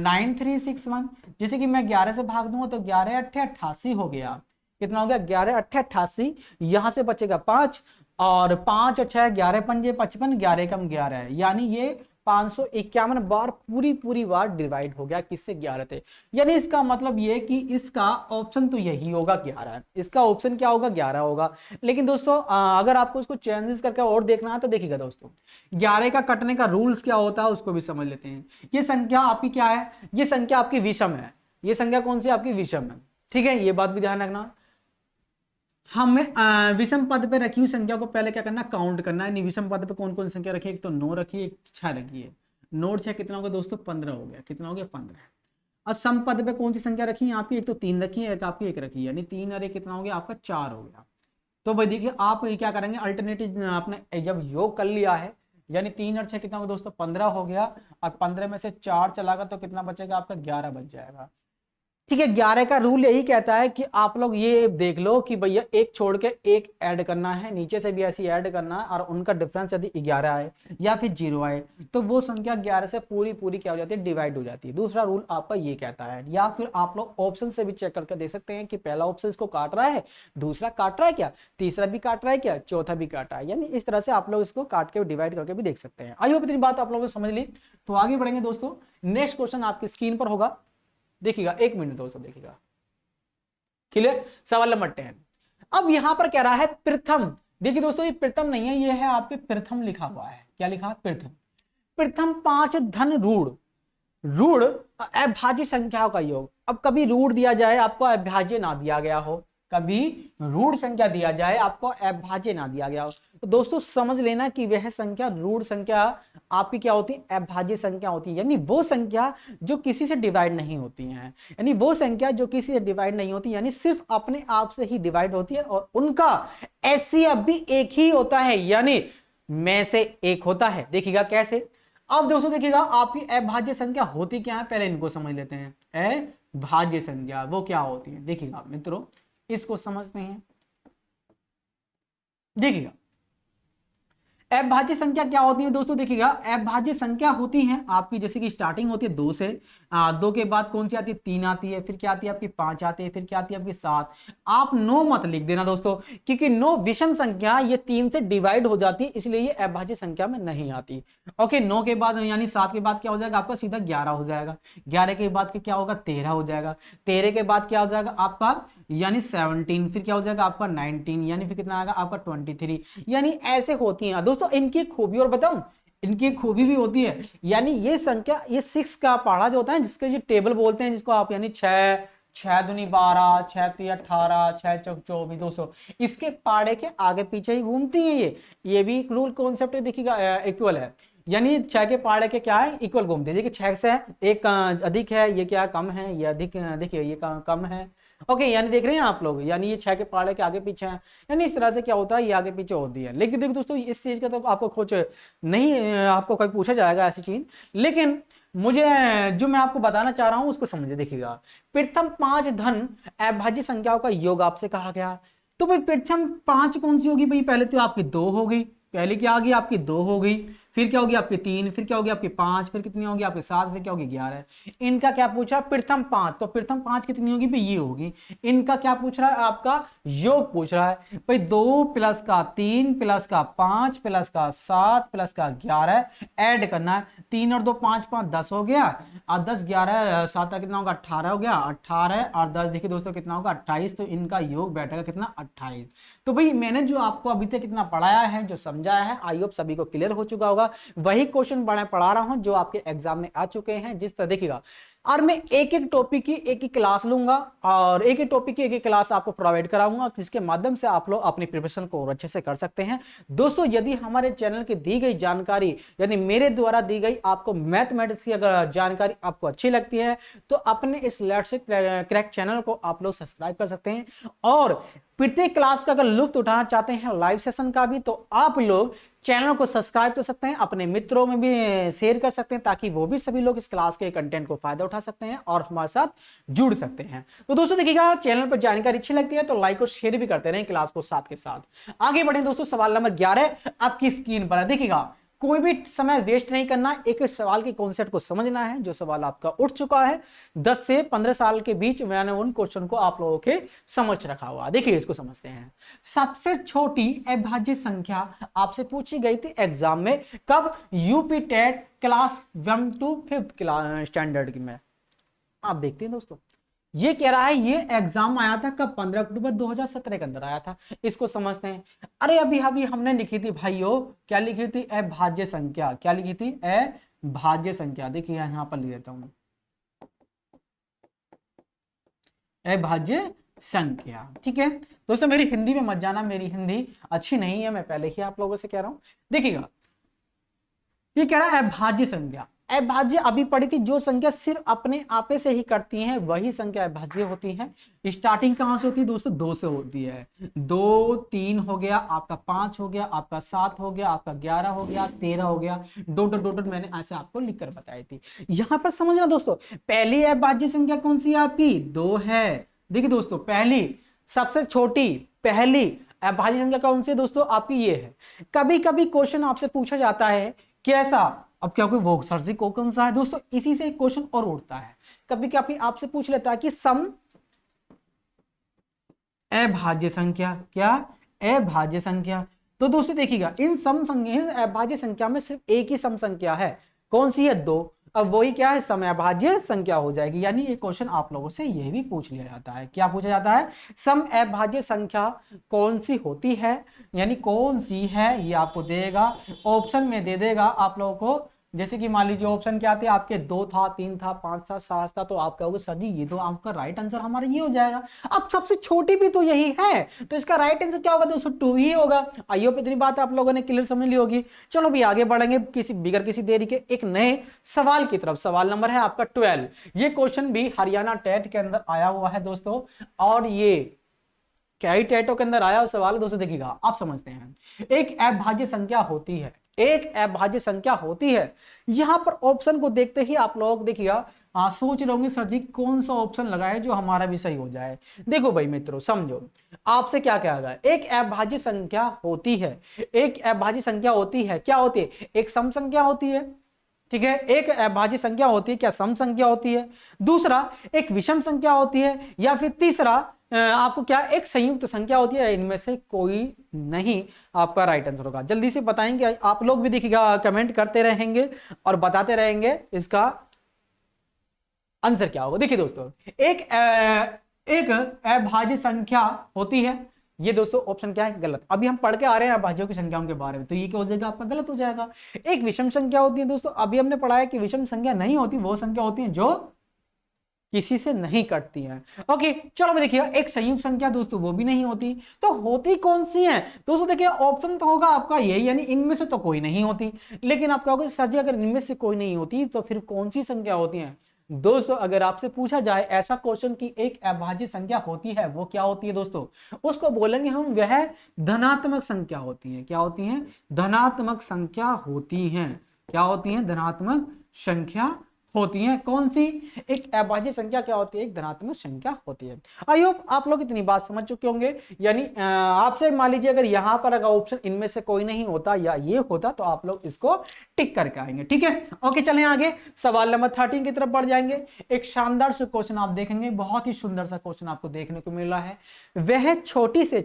9361 जैसे कि मैं 11 से भाग दूंगा तो 11 8 88 हो गया, कितना हो गया 11 8 88, यहां से बचेगा 5, और 5 6 11 5 55, 11 कम 11 है, यानी ये 551 बार पूरी बार डिवाइड हो गया किससे 11 थे। यानी इसका मतलब ये कि इसका ऑप्शन तो यही होगा 11, इसका ऑप्शन क्या होगा 11 होगा। लेकिन दोस्तों अगर आपको इसको चेंजेस करके और देखना है तो देखिएगा दोस्तों 11 का कटने का रूल्स क्या होता है उसको भी समझ लेते हैं। ये संख्या आपकी क्या है, ये संख्या आपकी विषम है, ये संख्या कौन सी आपकी विषम है, ठीक है, ये बात भी ध्यान रखना। हमें विषम पद पे रखी हुई संख्या को पहले क्या करना, काउंट करना है। विषम पद पे कौन कौन संख्या रखी है, एक तो 9 रखी है, एक 6 रखी है। 9 और 6 कितना हो गया दोस्तों 15 हो गया, कितना हो गया 15। और सम पद पे कौन सी संख्या रखी है आपकी, एक तो 3 रखी है, एक आपकी 1 रखी है, यानी 3 और 1 कितना हो गया आपका 4 हो गया। तो भाई देखिए आप क्या करेंगे, अल्टरनेटिव आपने जब योग कर लिया है, यानी 3 और 6 कितना होगा दोस्तों 15 हो गया, और 15 में से 4 चलागा तो कितना बचेगा आपका 11 बच जाएगा। ठीक है, 11 का रूल यही कहता है कि आप लोग ये देख लो कि भैया एक छोड़ के एक ऐड करना है, नीचे से भी ऐसी ऐड करना है, और उनका डिफरेंस यदि 11 आए या फिर 0 आए तो वो संख्या 11 से पूरी पूरी क्या हो जाती है, डिवाइड हो जाती है। दूसरा रूल आपका ये कहता है। या फिर आप लोग ऑप्शन से भी चेक करके देख सकते हैं कि पहला ऑप्शन इसको काट रहा है, दूसरा काट रहा है क्या, तीसरा भी काट रहा है क्या, चौथा भी काट रहा है, यानी इस तरह से आप लोग इसको काट के डिवाइड करके भी देख सकते हैं। आई होप इतनी बात आप लोगों ने समझ ली। तो आगे बढ़ेंगे दोस्तों, नेक्स्ट क्वेश्चन आपकी स्क्रीन पर होगा, देखिएगा, 1 मिनट दोस्तों, देखिएगा। क्लियर, सवाल नंबर 10। अब यहां पर कह रहा है प्रथम। देखिए दोस्तों, ये प्रथम नहीं है, ये है आपके प्रथम लिखा हुआ है। क्या लिखा है, प्रथम। प्रथम 5 धन रूढ़, रूढ़ अभाज्य संख्याओं का योग। अब कभी रूढ़ दिया जाए आपको अभाज्य ना दिया गया हो, कभी रूढ़ संख्या दिया जाए आपको अभाज्य ना दिया गया हो, तो दोस्तों समझ लेना कि वह संख्या रूढ़ संख्या आपकी क्या होती है, अभाज्य संख्या होती है। यानी वो संख्या जो किसी से डिवाइड नहीं होती है, यानी वो संख्या जो किसी से डिवाइड नहीं होती, यानी सिर्फ अपने आप से ही डिवाइड होती है, और उनका HCF भी एक ही होता है, यानी में से एक होता है। देखिएगा कैसे। अब दोस्तों देखिएगा, आपकी अभाज्य संख्या होती क्या है, पहले इनको समझ लेते हैं। अभाज्य संख्या वो क्या होती है, देखिएगा मित्रों, इसको समझते हैं। देखिएगा अभाज्य संख्या क्या होती है दोस्तों, देखिएगा अभाज्य संख्या होती है आपकी, जैसे कि स्टार्टिंग होती है 2 से, 2 के बाद कौन सी आती है, 3 आती है, फिर क्या आती है आपकी 5 आती है, फिर क्या आती है आपकी 7। आप 9 मत लिख देना दोस्तों, क्योंकि 9 विषम संख्या, ये 3 से डिवाइड हो जाती है, इसलिए ये अभाज्य संख्या में नहीं आती। ओके, 9 के बाद यानी 7 के बाद क्या हो जाएगा आपका, सीधा 11 हो जाएगा। 11 के बाद क्या होगा, 13 हो जाएगा। 13 के बाद क्या हो जाएगा आपका, यानी 17, फिर क्या हो जाएगा आपका 19, यानी फिर कितना आएगा आपका 23। यानी ऐसे होती है दोस्तों। इनकी खूबी और बताऊं, इनकी खूबी भी होती है, यानी ये संख्या, ये 6 का पहाड़ा जो होता है, जिसके ये टेबल बोलते हैं, जिसको आप यानी 6, 6 दूनी 12, 6 तीन 18, 6 चौक 24 दोस्तों, इसके पाड़े के आगे पीछे ही घूमती है ये भी एक रूल कॉन्सेप्ट है, देखिएगा इक्वल है, यानी 6 के पाड़े के क्या है, इक्वल घूमते हैं। देखिए 6 से एक अधिक है, ये क्या कम है, ये अधिक, देखिए ये कम है। ओके, यानी देख रहे हैं आप लोग, यानी ये 6 के पाड़े के आगे पीछे है, यानी इस तरह से क्या होता है, ये आगे पीछे होती है। लेकिन देखो दोस्तों, इस चीज का तो आपको कुछ नहीं, आपको कोई पूछा जाएगा ऐसी चीज, लेकिन मुझे जो मैं आपको बताना चाह रहा हूं उसको समझिए। देखिएगा, प्रथम 5 धन अभाज्य संख्याओं का योग आपसे कहा गया, तो भाई प्रथम 5 कौन सी होगी भाई, पहले तो आपकी 2 हो गई, पहले क्या आ गई आपकी 2 हो गई, फिर क्या होगी आपकी 3, फिर क्या होगी आपकी 5, फिर कितनी होगी आपकी 7, फिर क्या होगी 11। इनका क्या पूछा, प्रथम 5, तो प्रथम 5 कितनी होगी भाई, ये होगी। इनका क्या पूछ रहा है, आपका योग पूछ रहा है भाई, 2 प्लस का 3 प्लस का 5 प्लस का 7 प्लस का 11 ऐड करना है। 3 और 2 5 5 10 हो गया, और 10 11 7 का कितना होगा 18 हो गया, 18 और 10 देखिए दोस्तों कितना होगा 28, तो इनका योग बैठेगा कितना 28। तो भाई मैंने जो आपको अभी तक कितना पढ़ाया है, जो समझाया है, आई होप सभी को क्लियर हो चुका होगा। वही क्वेश्चन पढ़ा रहा हूं जो आपके एग्जाम में आ चुके हैं। जिस तरह देखिएगा, और मैं एक एक टॉपिक की एक ही क्लास लूंगा, और एक एक टॉपिक की एक एक क्लास आपको प्रोवाइड कराऊंगा, जिसके माध्यम से आप लोग अपनी प्रिपरेशन को और अच्छे से कर सकते हैं। दोस्तों यदि हमारे चैनल की दी गई जानकारी, यानी मेरे द्वारा दी गई आपको मैथमेटिक्स की अगर जानकारी आपको अच्छी लगती है, तो अपने इस लेट्स क्रैक चैनल को आप लोग सब्सक्राइब कर सकते हैं। और प्रत्येक क्लास का अगर लुत्फ उठाना चाहते हैं, लाइव सेशन का भी, तो आप लोग चैनल को सब्सक्राइब कर सकते हैं, अपने मित्रों में भी शेयर कर सकते हैं, ताकि वो भी सभी लोग इस क्लास के कंटेंट को फायदा उठा सकते हैं और हमारे साथ जुड़ सकते हैं। तो दोस्तों देखिएगा, चैनल पर जानकारी अच्छी लगती है तो लाइक और शेयर भी करते रहें क्लास को साथ के साथ। आगे बढ़े दोस्तों, सवाल नंबर 11 आपकी स्क्रीन पर है। देखिएगा, कोई भी समय वेस्ट नहीं करना, एक सवाल के कॉन्सेप्ट को समझना है। जो सवाल आपका उठ चुका है 10 से 15 साल के बीच, मैंने उन क्वेश्चन को आप लोगों के समझ रखा हुआ। देखिए इसको समझते हैं। सबसे छोटी अभाज्य संख्या आपसे पूछी गई थी एग्जाम में, कब, UP TET class 1 to 5th standard में। आप देखते हैं दोस्तों, ये कह रहा है, ये एग्जाम आया था कब, 15 अक्टूबर 2017 के अंदर आया था। इसको समझते हैं। अरे अभी अभी हमने लिखी थी भाइयों, क्या लिखी थी, अभाज्य संख्या। क्या लिखी थी, अभाज्य संख्या। देखिए यहां पर लिख देता हूं, अभाज्य संख्या। ठीक है दोस्तों, मेरी हिंदी में मत जाना, मेरी हिंदी अच्छी नहीं है, मैं पहले ही आप लोगों से कह रहा हूं। देखिएगा, ये कह रहा है अभाज्य संख्या। अभाज्य अभी पढ़ी थी, जो संख्या सिर्फ अपने आपे से ही करती हैं वही संख्या अभाज्य होती है। स्टार्टिंग कहां से होती है दोस्तों? 2 से होती है। 2 3 हो गया आपका, 5 हो गया आपका, 7 हो गया आपका, 11 हो गया, 13 हो गया, डॉट डॉट डॉट मैंने ऐसे आपको लिखकर बताई थी। यहां पर समझना दोस्तों, पहली अभाज्य संख्या कौन सी है आपकी? 2 है। देखिए दोस्तों, पहली सबसे छोटी पहली अभाज्य संख्या कौन सी है दोस्तों? आपकी ये है। कभी कभी क्वेश्चन आपसे पूछा जाता है कैसा, अब क्या कोई वो सर जी कौन सा है दोस्तों, इसी से क्वेश्चन और उठता है। कभी कभी आपसे पूछ लेता है कि सम अभाज्य संख्या, क्या अभाज्य संख्या। तो दोस्तों देखिएगा, इन सम संख्या, इन अभाज्य संख्या में सिर्फ एक ही सम संख्या है, कौन सी है? 2। अब वही क्या है? सम अभाज्य संख्या हो जाएगी। यानी ये क्वेश्चन आप लोगों से यह भी पूछ लिया जाता है। क्या पूछा जाता है? सम अभाज्य संख्या कौन सी होती है, यानी कौन सी है, ये आपको देगा, ऑप्शन में दे देगा आप लोगों को। जैसे कि मान लीजिए ऑप्शन क्या थे आपके? 2 था, 3 था, 5 था, 7 था, तो आप कहोगे सर जी ये तो आपका राइट आंसर हमारा ये हो जाएगा। अब सबसे छोटी भी तो यही है, तो इसका राइट आंसर क्या होगा दोस्तों? 2 ही होगा। आइयो, इतनी बात आप लोगों ने क्लियर समझ ली होगी। चलो भी आगे बढ़ेंगे बिगर किसी देरी के एक नए सवाल की तरफ। सवाल नंबर है आपका 12। ये क्वेश्चन भी हरियाणा टेट के अंदर आया हुआ है दोस्तों, और ये कई टेटों के अंदर आया हुआ सवाल है दोस्तों। देखिएगा, आप समझते हैं, एक अभाज्य संख्या होती है, एक अभाज्य संख्या होती है। यहां पर ऑप्शन को देखते ही आप लोग देखिएगा सोच रहे होंगे सर जी कौन सा ऑप्शन लगाए जो हमारा भी सही हो जाए। देखो भाई मित्रों, समझो, आपसे क्या कहा गया? एक अभाज्य संख्या होती है, एक अभाज्य संख्या होती है, क्या होती है? एक सम संख्या होती है, ठीक है, एक अभाज्य संख्या होती है, क्या सम संख्या होती है? दूसरा, एक विषम संख्या होती है, या फिर तीसरा आपको क्या, एक संयुक्त संख्या होती है। इनमें से कोई नहीं आपका राइट आंसर होगा। जल्दी से बताएंगे आप लोग भी, देखिएगा कमेंट करते रहेंगे और बताते रहेंगे इसका आंसर क्या होगा। देखिए दोस्तों, एक अभाज्य संख्या होती है, ये दोस्तों ऑप्शन क्या है? गलत। अभी हम पढ़ के आ रहे हैं अभाज्यों की संख्याओं के बारे में, तो ये क्या हो जाएगा आपका? गलत हो जाएगा। एक विषम संख्या होती है दोस्तों, अभी हमने पढ़ा है कि विषम संख्या नहीं होती, वो संख्या होती है जो किसी से नहीं कटती है। ओके, चलो मैं देखिए, एक संयुक्त संख्या दोस्तों वो भी नहीं होती, तो होती कौन सी है दोस्तों? देखिए ऑप्शन तो होगा आपका ये, यानी इनमें से तो कोई नहीं होती। लेकिन आप कहोगे सर जी अगर इनमें से कोई नहीं होती तो फिर कौन सी संख्या होती है? दोस्तों अगर आपसे पूछा जाए ऐसा क्वेश्चन की एक अभाज्य संख्या होती है, वो क्या होती है दोस्तों? उसको बोलेंगे हम, वह धनात्मक संख्या होती है। क्या होती है? धनात्मक संख्या होती हैं। क्या होती हैं? धनात्मक संख्या होती हैं। कौन सी? एक अभाज्य संख्या क्या होती है? एक धनात्मक संख्या होती है। आई होप आप लोग इतनी बात समझ चुके होंगे। यानी आपसे मान लीजिए अगर यहां पर अगर ऑप्शन इनमें से कोई नहीं होता या ये होता, तो आप लोग इसको टिक करके आएंगे। ठीक है, ओके, चलें आगे सवाल नंबर 13 की तरफ बढ़ जाएंगे। एक शानदार से क्वेश्चन आप देखेंगे, बहुत ही सुंदर सा क्वेश्चन आपको देखने को मिल रहा है। वह छोटी से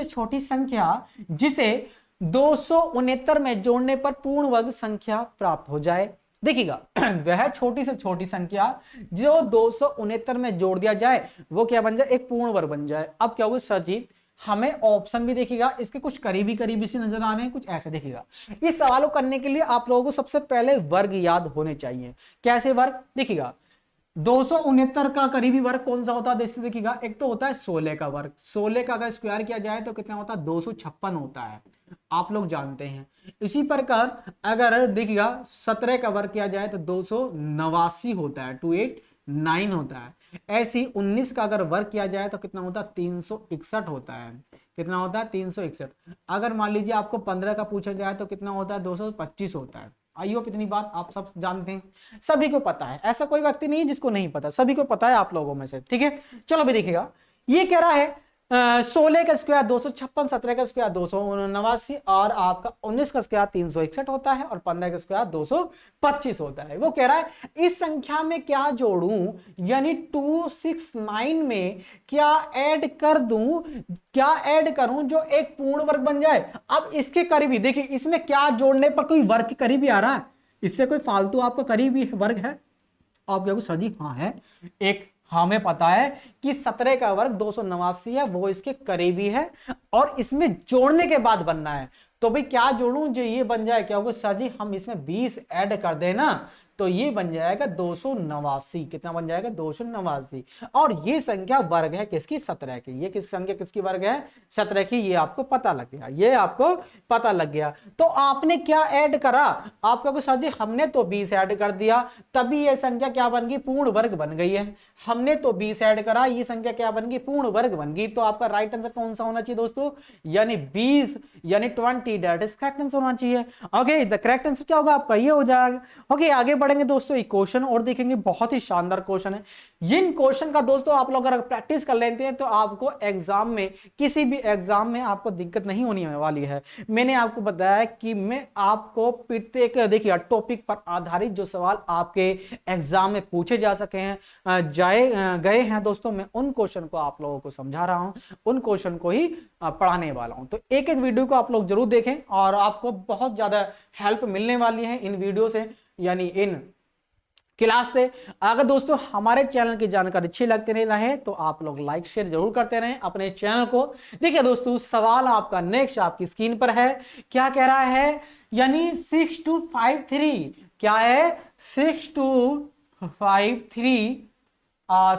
छोटी संख्या जिसे 269 में जोड़ने पर पूर्ण वर्ग संख्या प्राप्त हो जाए। देखिएगा, वह छोटी से छोटी संख्या जो 269 में जोड़ दिया जाए वो क्या बन जाए? एक पूर्ण वर्ग बन जाए। अब क्या होगा सर जी, हमें ऑप्शन भी देखिएगा इसके कुछ करीबी से नजर आ रहे हैं, कुछ ऐसे। देखिएगा, इस सवाल को करने के लिए आप लोगों को सबसे पहले वर्ग याद होने चाहिए। कैसे वर्ग? देखिएगा, 269 का करीबी वर्ग कौन सा होता है? देखिएगा, एक तो होता है 16 का वर्ग। 16 का अगर स्क्वायर किया जाए तो कितना होता है? 256 होता है, आप लोग जानते हैं। इसी प्रकार अगर देखिएगा 17 का वर्ग किया जाए तो 289 होता है, 289 होता है। ऐसे ही 19 का अगर वर्ग किया जाए तो कितना होता है? 361 होता है। कितना होता है? 361। अगर मान लीजिए आपको 15 का पूछा जाए तो कितना होता है? 225 होता है। आई होप इतनी बात आप सब जानते हैं, सभी को पता है, ऐसा कोई व्यक्ति नहीं है जिसको नहीं पता, सभी को पता है आप लोगों में से। ठीक है, चलो भी देखिएगा, ये कह रहा है 16 का स्क्वायर 256, 17 का स्क्वायर 289 और आपका 19 का स्क्वायर 361 होता है और 15 का स्क्वायर 225 होता है। वो कह रहा है इस संख्या में क्या जोड़ूं, यानी 269 में क्या ऐड कर दूं, क्या ऐड करूं जो एक पूर्ण वर्ग बन जाए। अब इसके करीबी देखिए, इसमें क्या जोड़ने पर कोई वर्ग के करीबी आ रहा है? इससे कोई फालतू आपका करीबी वर्ग है? आप क्या सर जी हाँ है, एक हमें पता है कि 17 का वर्ग 289 है, वो इसके करीबी है और इसमें जोड़ने के बाद बनना है। तो भाई क्या जोड़ूं जो ये बन जाए? क्या होगा सर जी, हम इसमें 20 ऐड कर देना तो ये बन जाएगा 289। कितना बन जाएगा? 289। और ये संख्या वर्ग है किसकी? 17 की। ये किस संख्या किसकी वर्ग है? 17 की। ये आपको पता लग गया, ये आपको पता लग गया। तो आपने क्या ऐड करा? आपका कुछ सर जी हमने तो 20 ऐड कर दिया, तभी ये संख्या क्या बन गई? पूर्ण वर्ग बन गई है। हमने तो 20 ऐड करा, ये संख्या क्या बन गई? पूर्ण वर्ग बन गई। तो आपका राइट आंसर कौन सा होना चाहिए दोस्तों? यानी 20 यानी 20, दैट इज करेक्ट आंसर होना चाहिए। ओके, द करेक्ट आंसर क्या होगा आपका? ये हो जाएगा। ओके, आगे बढ़ेंगे दोस्तों, एक क्वेश्चन और देखेंगे, बहुत ही शानदार क्वेश्चन है। इन क्वेश्चन का दोस्तों आप लोग अगर प्रैक्टिस कर लेते हैं तो आपको एग्जाम में, किसी भी एग्जाम में आपको दिक्कत नहीं होने वाली है। मैंने आपको बताया कि मैं आपको प्रत्येक देखिए टॉपिक पर आधारित जो सवाल आपके एग्जाम में पूछे जा सके हैं, गए हैं दोस्तों, मैं उन क्वेश्चन को आप लोगों को समझा रहा हूं, उन क्वेश्चन को ही पढ़ाने वाला हूं। तो एक एक वीडियो को आप लोग जरूर देखें और आपको बहुत ज्यादा हेल्प मिलने वाली है इन वीडियो से, यानी इन क्लास से। अगर दोस्तों हमारे चैनल की जानकारी अच्छी लगती रहे तो आप लोग लाइक शेयर जरूर करते रहें अपने चैनल को। देखिए दोस्तों, सवाल आपका नेक्स्ट आपकी स्क्रीन पर है। क्या कह रहा है? यानी 6253, क्या है? 6253,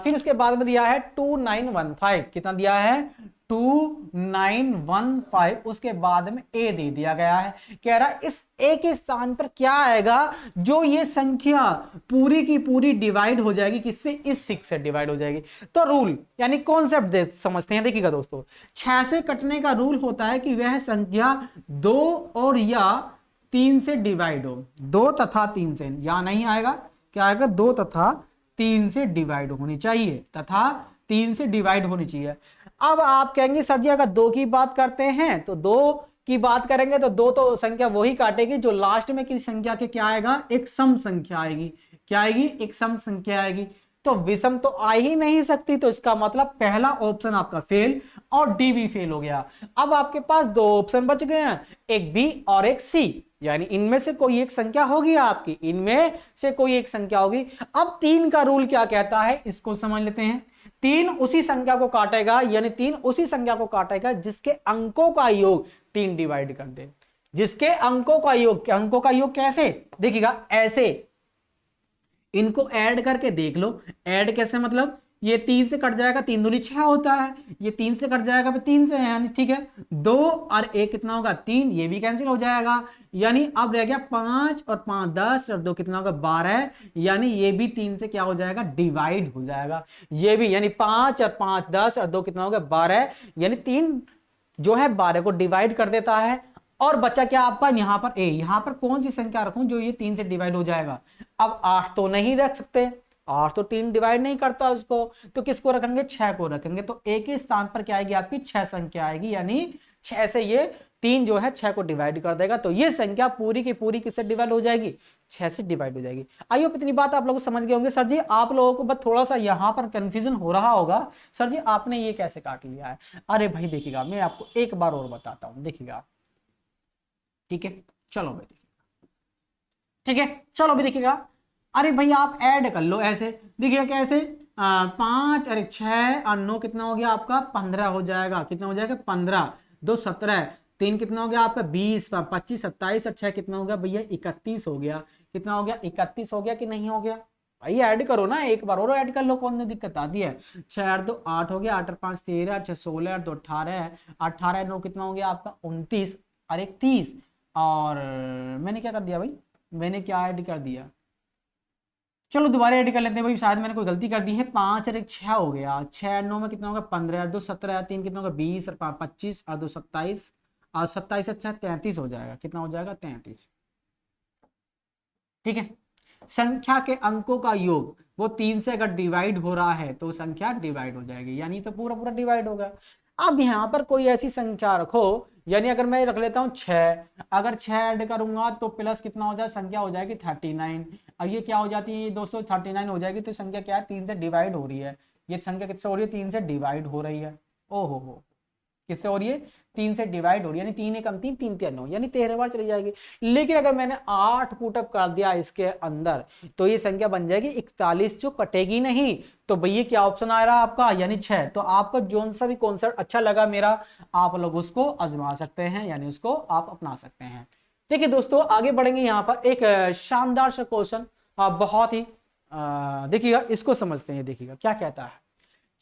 फिर उसके बाद में दिया है 2915। कितना दिया है? 2915। उसके बाद में ए दे दिया गया है। कह रहा है इस ए के स्थान पर क्या आएगा जो ये संख्या पूरी की पूरी डिवाइड हो जाएगी किससे? इस 6 से डिवाइड हो जाएगी। तो रूल यानी कॉन्सेप्ट समझते हैं। देखिएगा दोस्तों, 6 से कटने का रूल होता है कि वह संख्या 2 और या 3 से डिवाइड हो। 2 तथा 3 से, या नहीं आएगा, क्या आएगा? 2 तथा 3 से डिवाइड होनी चाहिए, तथा 3 से डिवाइड होनी चाहिए। अब आप कहेंगे सर जी अगर 2 की बात करते हैं तो 2 की बात करेंगे तो 2 तो संख्या वही काटेगी जो लास्ट में किसी संख्या के क्या आएगा? एक सम संख्या आएगी। क्या आएगी? एक सम संख्या आएगी। तो विषम तो आ ही नहीं सकती, तो इसका मतलब पहला ऑप्शन आपका फेल और डी भी फेल हो गया। अब आपके पास 2 ऑप्शन बच गए हैं, एक बी और एक सी, यानी इनमें से कोई एक संख्या होगी आपकी, इनमें से कोई एक संख्या होगी। अब 3 का रूल क्या कहता है इसको समझ लेते हैं। 3 उसी संख्या को काटेगा, यानी 3 उसी संख्या को काटेगा जिसके अंकों का योग 3 डिवाइड कर दे। जिसके अंकों का योग, अंकों का योग कैसे? देखिएगा ऐसे, इनको ऐड करके देख लो। ऐड कैसे? मतलब ये 3 से कट जाएगा, 3 दूनी 6 होता है, ये 3 से कट जाएगा, 3 से, यानी ठीक है 2 और 1 कितना होगा? 3, ये भी कैंसिल हो जाएगा, यानी अब रह गया 5 और 5 10 और 2 कितना होगा? 12, यानी ये भी 3 से क्या हो जाएगा? डिवाइड हो जाएगा। ये भी, यानी 5 और 5 10 और 2 कितना होगा? 12, यानी 3 जो है 12 को डिवाइड कर देता है। और बचा क्या आपका? यहां पर ए। यहां पर कौन सी संख्या रखूं जो ये 3 से डिवाइड हो जाएगा? अब 8 तो नहीं रख सकते, 8 तो 3 डिवाइड नहीं करता उसको, तो किसको रखेंगे? 6 को रखेंगे। तो ए के स्थान पर क्या आएगी आपकी? 6 संख्या आएगी, यानी 6 से ये 3 जो है 6 को डिवाइड कर देगा। तो ये संख्या पूरी की पूरी किससे डिवाइड हो जाएगी? 6 से डिवाइड हो जाएगी। आइए, इतनी बात आप लोग समझ गए होंगे। सर जी आप लोगों को बस थोड़ा सा यहां पर कंफ्यूजन हो रहा होगा, सर जी आपने ये कैसे काट लिया है? अरे भाई देखिएगा, मैं आपको एक बार और बताता हूं, देखिएगा, ठीक है, चलो भाई देखिएगा, ठीक है, चलो भी देखिएगा। अरे भाई आप ऐड कर लो ऐसे, देखिएगा कैसे? 5 और 6 और 9 कितना हो गया आपका? 15 हो जाएगा। कितना हो जाएगा? 15, 2 17, 3 कितना हो गया आपका? 20, 25 27 और 6 कितना हो गया भैया? 31 हो गया। कितना हो गया? 31 हो गया कि नहीं हो गया? भाई ऐड करो ना, एक बार और ऐड कर लो, कौन सी दिक्कत आती है? 6 और 2 8 हो गया, 8 और 5 13, 6 16 और 2 18, 18 9 कितना हो गया आपका? 29 और 1 30। और मैंने क्या कर दिया भाई? मैंने क्या ऐड कर दिया? चलो दोबारा ऐड कर लेते हैं भाई, शायद मैंने कोई गलती कर दी है। 5 और 1 6 हो गया, 6 और 9 में कितना होगा? 15 और 2 17 और 3 कितना होगा? 20 और 5 25 और 2 27 और 27 अच्छा 33 हो जाएगा। कितना हो जाएगा? 33। ठीक है, संख्या के अंकों का योग वो 3 से अगर डिवाइड हो रहा है तो संख्या डिवाइड हो जाएगी, यानी तो पूरा पूरा डिवाइड होगा। अब यहां पर कोई ऐसी संख्या रखो, यानी अगर मैं रख लेता हूं 6, अगर 6 ऐड करूंगा तो प्लस कितना हो जाए? संख्या हो जाएगी 39। अब ये क्या हो जाती है दोस्तों? 39 हो जाएगी, तो संख्या क्या है? 3 से डिवाइड हो रही है। ये संख्या किससे हो रही है? 3 से डिवाइड हो रही है। ओहो हो, किससे हो रही है? 3 से डिवाइड हो रही है, यानी 3 एकम 3 3 3 9, यानी 13 बार चली जाएगी। लेकिन अगर मैंने 8 पुटअप कर दिया इसके अंदर तो ये संख्या बन जाएगी 41, जो कटेगी नहीं। तो भैया क्या ऑप्शन आ रहा है आपका? यानी 6। तो आपको जो सा भी कॉन्सेप्ट अच्छा लगा मेरा, आप लोग उसको आजमा सकते हैं, यानी उसको आप अपना सकते हैं। देखिए दोस्तों आगे बढ़ेंगे, यहां पर एक शानदार सा क्वेश्चन बहुत ही देखिएगा, इसको समझते हैं। देखिएगा क्या कहता है,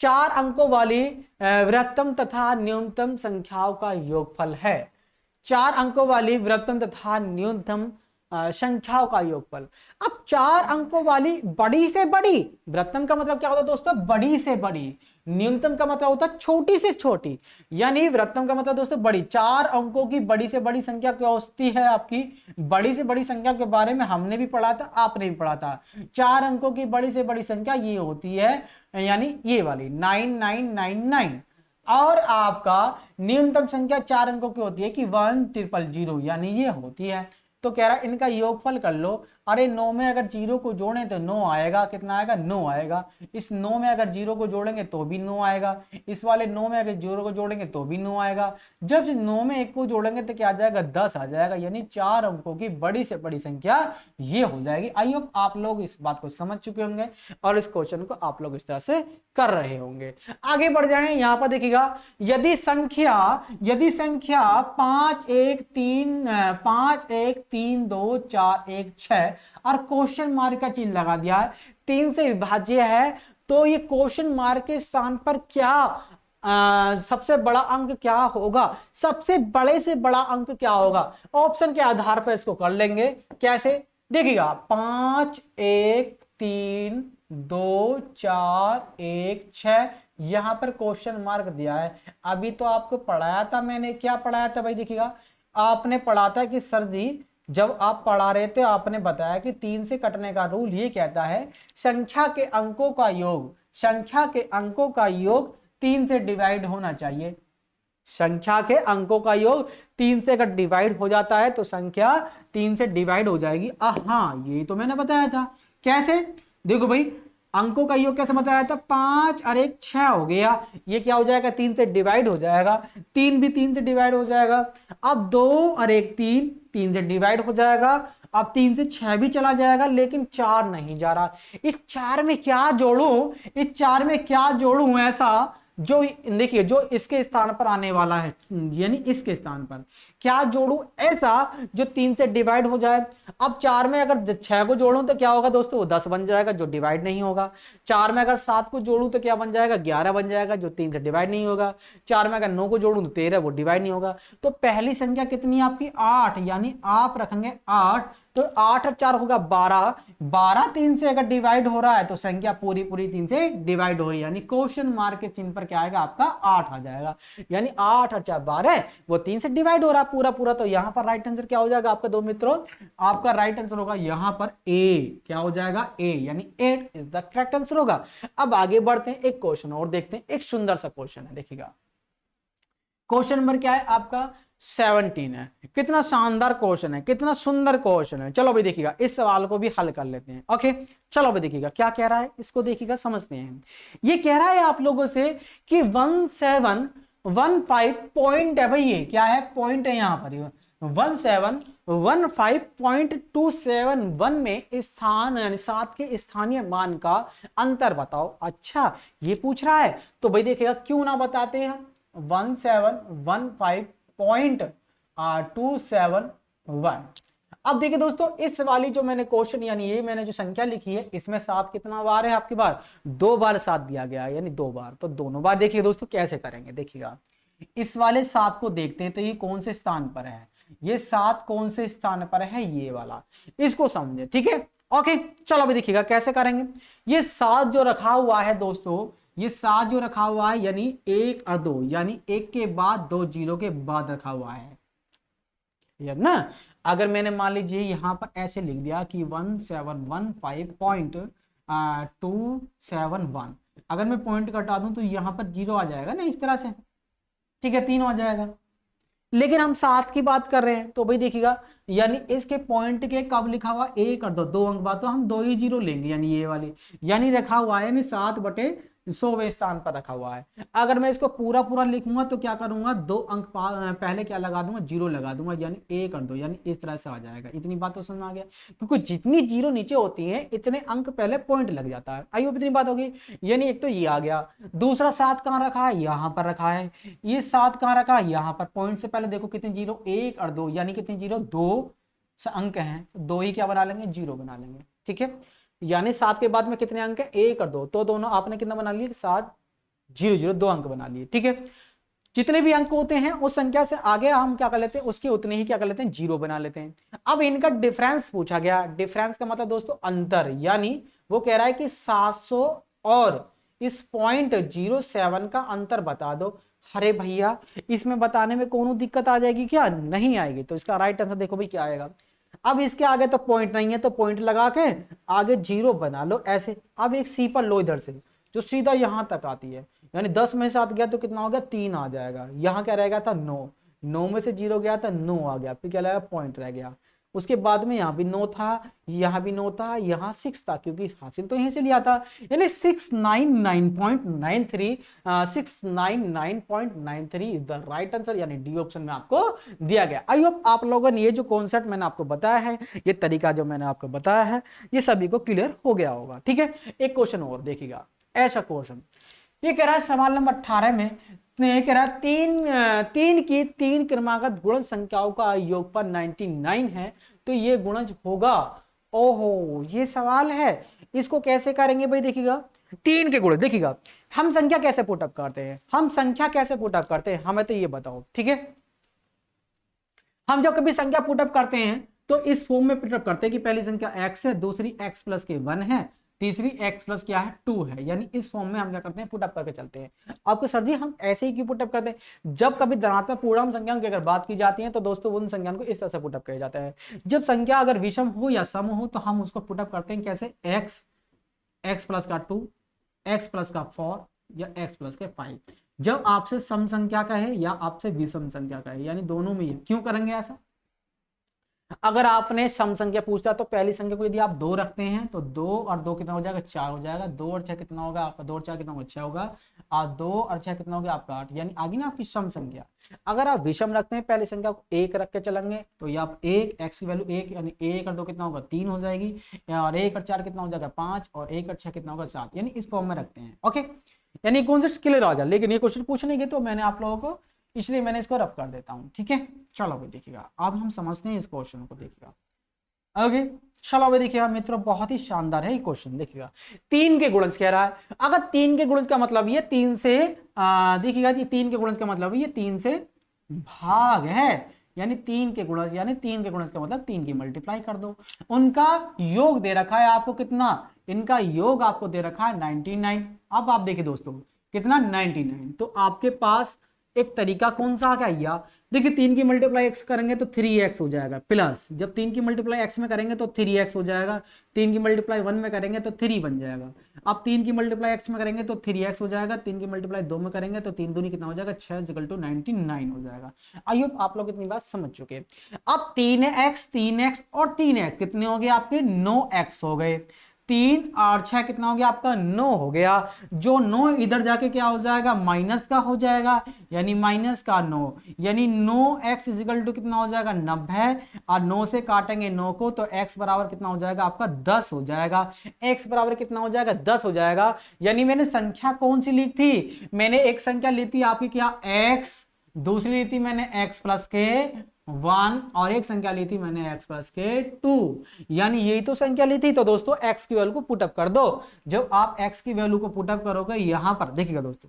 4 अंकों वाली वृहत्तम तथा न्यूनतम संख्याओं का योगफल है। 4 अंकों वाली वृहत्तम तथा न्यूनतम संख्याओं का योगफल। अब 4 अंकों वाली बड़ी से बड़ी, वृहत्तम का मतलब क्या होता है दोस्तों, बड़ी से बड़ी, न्यूनतम का मतलब होता है छोटी से छोटी, यानी वृहत्तम का मतलब दोस्तों बड़ी। 4 अंकों की बड़ी से बड़ी संख्या क्या होती है आपकी, बड़ी से बड़ी संख्या के बारे में हमने भी पढ़ा था, आपने भी पढ़ा था। 4 अंकों की बड़ी से बड़ी संख्या ये होती है, यानी ये वाली 9999। और आपका न्यूनतम संख्या 4 अंकों की होती है कि 1000, यानी ये होती है। तो कह रहा है इनका योगफल कर लो। अरे 9 में अगर 0 को जोड़ें तो 9 आएगा, कितना आएगा, 9 आएगा। इस 9 में अगर 0 को जोड़ेंगे तो भी 9 आएगा, इस वाले 9 में अगर 0 को जोड़ेंगे तो भी 9 आएगा। जब 9 में 1 को जोड़ेंगे तो क्या आ जाएगा, 10 आ जाएगा। यानी 4 अंकों की बड़ी से बड़ी संख्या ये हो जाएगी। आई होप आप लोग इस बात को समझ चुके होंगे और इस क्वेश्चन को आप लोग इस तरह से कर रहे होंगे। आगे बढ़ जाए, यहां पर देखिएगा, यदि संख्या 5 1 3 2 4 1 6 और क्वेश्चन मार्क का चिन्ह लगा दिया है, 3 से विभाज्य है, तो ये क्वेश्चन मार्क के स्थान पर क्या सबसे बड़ा अंक क्या होगा, सबसे बड़े से बड़ा अंक क्या होगा, ऑप्शन के आधार पर इसको कर लेंगे। कैसे, देखिएगा, 5 1 3 2 4 1 6, यहां पर क्वेश्चन मार्क दिया है। अभी तो आपको पढ़ाया था मैंने, क्या पढ़ाया था भाई, देखिएगा आपने पढ़ा था कि सर जी जब आप पढ़ा रहे थे आपने बताया कि 3 से कटने का रूल ये कहता है संख्या के अंकों का योग, संख्या के अंकों का योग 3 से डिवाइड होना चाहिए। संख्या के अंकों का योग 3 से अगर डिवाइड हो जाता है तो संख्या 3 से डिवाइड हो जाएगी। हाँ, ये तो मैंने बताया था। कैसे, देखो भाई, अंकों का योग कैसे बताया था, 5 और 1 6 हो गया, ये क्या हो जाएगा, 3 से डिवाइड हो जाएगा, 3 भी 3 से डिवाइड हो जाएगा। अब 2 और 1 3, 3 से डिवाइड हो जाएगा। अब 3 से 6 भी चला जाएगा, लेकिन 4 नहीं जा रहा। इस 4 में क्या जोड़ूं, इस 4 में क्या जोड़ूं ऐसा जो, देखिए, जो इसके स्थान पर आने वाला है, यानी इसके स्थान पर क्या जोड़ूं ऐसा जो 3 से डिवाइड हो जाए। अब 4 में अगर 6 को जोड़ूं तो क्या होगा दोस्तों, वो 10 बन जाएगा, जो डिवाइड नहीं होगा। 4 में अगर 7 को जोड़ूं तो क्या बन जाएगा, 11 बन जाएगा, जो 3 से डिवाइड नहीं होगा। 4 में अगर 9 को जोड़ूं तो 13, वो डिवाइड नहीं होगा। तो पहली संख्या कितनी है आपकी, 8, यानी आप रखेंगे 8, तो 8 और 4 होगा 12, 12 3 से अगर डिवाइड हो रहा है तो संख्या पूरी पूरी 3 से डिवाइड हो रही है, यानी क्वेश्चन मार्क के चिन्ह पर क्या आएगा, आपका 8 आ जाएगा। यानी 8 और 4 12, वो 3 से डिवाइड हो रहा है पूरा पूरा। तो यहां पर राइट आंसर क्या हो जाएगा आपका, दो मित्रों, आपका राइट आंसर होगा यहां पर ए, क्या हो जाएगा, ए, यानी 8 इज द करेक्ट आंसर होगा। अब आगे बढ़ते हैं, एक क्वेश्चन और देखते हैं, एक सुंदर सा क्वेश्चन है। देखिएगा क्वेश्चन नंबर क्या है आपका, 17 है। कितना शानदार क्वेश्चन है, कितना सुंदर क्वेश्चन है। चलो भाई देखिएगा, इस सवाल को भी हल कर लेते हैं। ओके, चलो भाई देखिएगा क्या कह रहा है, इसको देखिएगा, समझते हैं। ये कह रहा है आप लोगों से कि 1715 पॉइंट है भाई, ये क्या है, पॉइंट है यहां पर 1715.271 में स्थान, यानी 7 के स्थानीय मान का अंतर बताओ। अच्छा, ये पूछ रहा है, तो भाई देखिएगा क्यों ना बताते हैं। 1715.271। अब देखिए दोस्तों, इस वाली जो मैंने क्वेश्चन, यानी ये मैंने जो संख्या लिखी है, इसमें 7 कितना बार है आपके पास, 2 बार 7 दिया गया है, यानी 2 बार। तो दोनों बार देखिए दोस्तों कैसे करेंगे। देखिएगा इस वाले 7 को देखते हैं, तो ये कौन से स्थान पर है, ये 7 कौन से स्थान पर है, ये वाला, इसको समझे, ठीक है। ओके, चलो अभी देखिएगा कैसे करेंगे। ये 7 जो रखा हुआ है दोस्तों, ये 7 जो रखा हुआ है, यानी 1 और 2, यानी 1 के बाद 2 0 के बाद रखा हुआ है, यार ना। अगर मैंने मान लीजिए यहां पर ऐसे लिख दिया कि 1715.271, अगर मैं पॉइंट कटा दूं तो यहां पर 0 आ जाएगा ना, इस तरह से, ठीक है, 3 आ जाएगा। लेकिन हम 7 की बात कर रहे हैं, तो भाई देखिएगा, यानी इसके पॉइंट के कब लिखा हुआ, 1 और 2, 2 अंक बाद, तो हम 2 ही 0 लेंगे, यानी ये वाली, यानी रखा हुआ है, यानी 7/100वें स्थान पर रखा हुआ है। अगर मैं इसको पूरा पूरा लिखूंगा तो क्या करूंगा, 2 अंक पहले क्या लगा दूंगा, 0 लगा दूंगा, यानी 1 और 2, यानी इस तरह से आ जाएगा। इतनी बात तो समझ आ गया, क्योंकि जितनी 0 नीचे होती है इतने अंक पहले पॉइंट लग जाता है। आइए इतनी बात होगी, यानी एक तो ये आ गया। दूसरा 7 कहां रखा है, यहां पर रखा है। ये 7 कहां रखा है, यहां पर। पॉइंट से पहले देखो कितने 0, 1 और 2, यानी कितने 0, 2 अंक हैं, 2 ही क्या बना लेंगे, 0 बना लेंगे। ठीक है, यानी 7 के बाद में कितने अंक है, 1 और 2, तो दोनों आपने कितना बना लिए, 7 0 0, 2 अंक बना लिए। ठीक है, जितने भी अंक होते हैं उस संख्या से आगे हम क्या कर लेते हैं, उसके उतने ही क्या कर लेते हैं, 0 बना लेते हैं। अब इनका डिफरेंस पूछा गया, डिफरेंस का मतलब दोस्तों अंतर, यानी वो कह रहा है कि 700 और इस .07 का अंतर बता दो। अरे भैया इसमें बताने में कोनो दिक्कत आ जाएगी क्या, नहीं आएगी। तो इसका राइट आंसर देखो भाई क्या आएगा। अब इसके आगे तो पॉइंट नहीं है, तो पॉइंट लगा के आगे 0 बना लो ऐसे। अब एक सी पर लो इधर से, जो सीधा यहां तक आती है, यानी 10 में से 7 गया तो कितना हो गया, 3 आ जाएगा। यहां क्या रह गया था, 9, 9 में से 0 गया था, 9 आ गया, फिर क्या लगेगा, पॉइंट रह गया। उसके बाद में यहाँ भी 9 था, यहाँ भी 9 था, यहाँ 6 था, क्योंकि हासिल तो यहीं से लिया था। यानी 699.93 699.93 इज द राइट आंसर, यानी डी ऑप्शन में आपको दिया गया। आई होप आप लोगों ने ये जो कॉन्सेप्ट मैंने आपको बताया है, ये तरीका जो मैंने आपको बताया है, ये सभी को क्लियर हो गया होगा। ठीक है, एक क्वेश्चन और देखिएगा, ऐसा क्वेश्चन ये कह रहा है सवाल नंबर 18 में, कह रहा है तीन की 3 क्रमागत गुणज संख्याओं का योगफल 99 है, तो ये गुणज होगा। ओहो ये सवाल है, इसको कैसे करेंगे भाई, देखिएगा 3 के गुणज, देखिएगा हम संख्या कैसे पुटअप करते हैं, हम संख्या कैसे पुटअप करते हैं, हमें तो ये बताओ। ठीक है, हम जब कभी संख्या पुटअप करते हैं तो इस फॉर्म में पुटअप करते हैं कि पहली संख्या x है, दूसरी x प्लस के 1 है, तीसरी x प्लस क्या है 2 है, यानी इस फॉर्म में हम क्या करते हैं, पुटअप करके चलते हैं। आपको सर जी हम ऐसे ही क्यों पुटअप करते हैं, जब कभी धनात्मक पूर्णांक संख्याओं की अगर बात की जाती है तो दोस्तों उन संख्याओं को इस तरह से पुटअप किया जाता है। जब संख्या अगर विषम हो या सम हो तो हम उसको पुटअप करते हैं कैसे, x प्लस का 2, x प्लस का 4 या x प्लस के 5। जब आपसे सम संख्या का है या आपसे विषम संख्या का है, यानी दोनों में ही है। क्यों करेंगे ऐसा, अगर आपने सम संख्या पूछता तो पहली संख्या को यदि आप 2 रखते हैं तो 2 और 2 कितना हो जाएगा, 4 हो जाएगा। 2 और 6 कितना होगा आपका, 2 और 4 कितना होगा, 6 होगा। और 2 और 6 कितना हो गया आपका 8, यानी आगे ना आपकी सम संख्या। अगर आप विषम रखते हैं पहली संख्या को 1 रख के चलेंगे तो ये आप 1, x की वैल्यू 1, यानी 1 और 2 कितना होगा 3 हो जाएगी, और 1 और 4 कितना हो जाएगा 5, और 1 और 6 कितना होगा 7, यानी इस फॉर्म में रखते हैं। ओके, यानी कॉन्सेप्ट क्लियर आ गया। लेकिन ये क्वेश्चन पूछने के तो मैंने आप लोगों को, इसलिए मैंने इसको रफ कर देता हूँ। ठीक है, चलो भाई देखिएगा, अब हम समझते हैं इस क्वेश्चन को, देखिएगा। ओके चलो भाई देखिएगा मित्रों, बहुत ही शानदार है ये क्वेश्चन। देखिएगा 3 के गुणज कह रहा है, अगर 3 के गुणज का मतलब ये 3 से देखिएगा जी, 3 के गुणज का मतलब ये 3 से भाग है, यानी 3 के गुणज, यानी 3 के गुणज का मतलब 3 की मल्टीप्लाई कर दो। उनका योग दे रखा है आपको कितना, इनका योग आपको दे रखा है 99। अब आप देखिए दोस्तों कितना 99, तो आपके पास एक तरीका कौन सा आ गया, देखिए 3 की मल्टीप्लाई x करेंगे तो 3x हो जाएगा, प्लस जब 3 की मल्टीप्लाई x में करेंगे तो 3x हो जाएगा, 3 की मल्टीप्लाई 1 में करेंगे तो 3 बन जाएगा। अब 3 की मल्टीप्लाई x में करेंगे तो 3x हो जाएगा, 3 की मल्टीप्लाई 2 में करेंगे तो 3 दूनी कितना हो जाएगा 6 = 99 हो जाएगा। आई होप आप लोग इतनी बात समझ चुके। अब 3x और 3x कितने हो गए आपके 9x हो गए, 3 और 6 कितना हो गया आपका 9 हो गया। जो 9 इधर जाके क्या हो जाएगा, माइनस का हो जाएगा, यानी माइनस का 9, यानी 9x = कितना हो जाएगा 90, और 9 से काटेंगे 9 को तो x बराबर कितना हो जाएगा आपका 10 हो जाएगा। x बराबर कितना हो जाएगा 10 हो जाएगा। यानी मैंने संख्या कौन सी ली थी, मैंने एक संख्या ली थी आपकी क्या x, दूसरी ली थी मैंने x प्लस के 1, और एक संख्या ली थी मैंने x प्लस के 2, यानी यही तो संख्या ली थी। तो दोस्तों x की वैल्यू को पुटअप कर दो। जब आप x की वैल्यू को पुटअप करोगे यहां पर देखिएगा दोस्तों,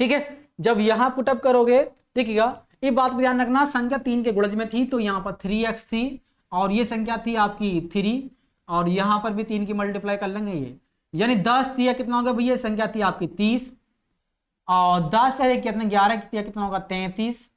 ठीक है, जब यहां पुटअप करोगे देखिएगा, ये बात को ध्यान रखना, संख्या 3 के गुणज में थी तो यहां पर 3x थी, और ये संख्या थी आपकी 3, और यहां पर भी 3 की मल्टीप्लाई कर लेंगे ये, यानी 10 थी, कितना होगा भैया संख्या थी आपकी 30, और 10 है कितना 11 कितना होगा 33,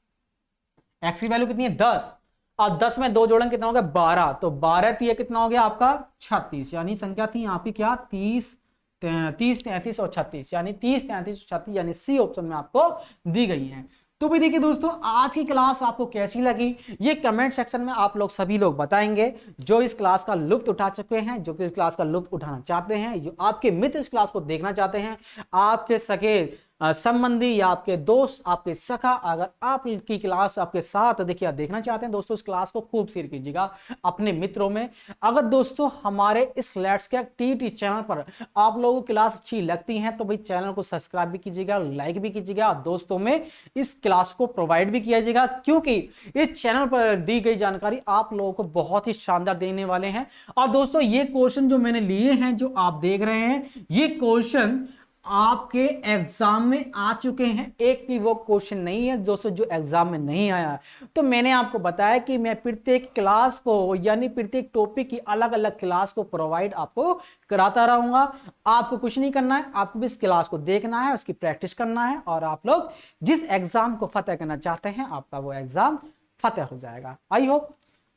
x की वैल्यू कितनी है 10, और 10 में 2 जोड़ेंगे कितना होगा 12, तो 12 थी कितना हो गया आपका 36, यानी संख्या थी यहाँ पे क्या 30 33 और 36, यानी 30 33 36, यानी सी ऑप्शन में आपको दी गई है। तो भी देखिए दोस्तों आज की क्लास आपको कैसी लगी ये कमेंट सेक्शन में आप लोग सभी लोग बताएंगे। जो इस क्लास का लुत्फ उठा चुके हैं, जो इस क्लास का लुत्फ उठाना चाहते हैं, जो आपके मित्र इस क्लास को देखना चाहते हैं, आपके सगे संबंधी या आपके दोस्त, आपके सखा, अगर आपकी क्लास आपके साथ देखिए देखना चाहते हैं दोस्तों, इस क्लास को खूब शेयर कीजिएगा अपने मित्रों में। अगर दोस्तों हमारे इस लेट्स कैट टीटी चैनल पर आप लोगों को क्लास अच्छी लगती है तो भाई चैनल को सब्सक्राइब भी कीजिएगा, लाइक भी कीजिएगा, दोस्तों में इस क्लास को प्रोवाइड भी कीजिएगा, क्योंकि इस चैनल पर दी गई जानकारी आप लोगों को बहुत ही शानदार देने वाले हैं। और दोस्तों ये क्वेश्चन जो मैंने लिए हैं, जो आप देख रहे हैं, ये क्वेश्चन आपके एग्जाम में आ चुके हैं। एक भी वो क्वेश्चन नहीं है दोस्तों जो एग्जाम में नहीं आया। तो मैंने आपको बताया कि मैं प्रत्येक क्लास को यानी प्रत्येक टॉपिक की अलग अलग क्लास को प्रोवाइड आपको कराता रहूंगा। आपको कुछ नहीं करना है, आपको भी इस क्लास को देखना है, उसकी प्रैक्टिस करना है, और आप लोग जिस एग्जाम को फतेह करना चाहते हैं आपका वो एग्जाम फतेह हो जाएगा। आई होप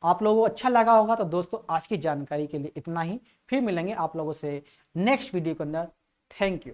आप लोगों को अच्छा लगा होगा। तो दोस्तों आज की जानकारी के लिए इतना ही, फिर मिलेंगे आप लोगों से नेक्स्ट वीडियो के अंदर। Thank you.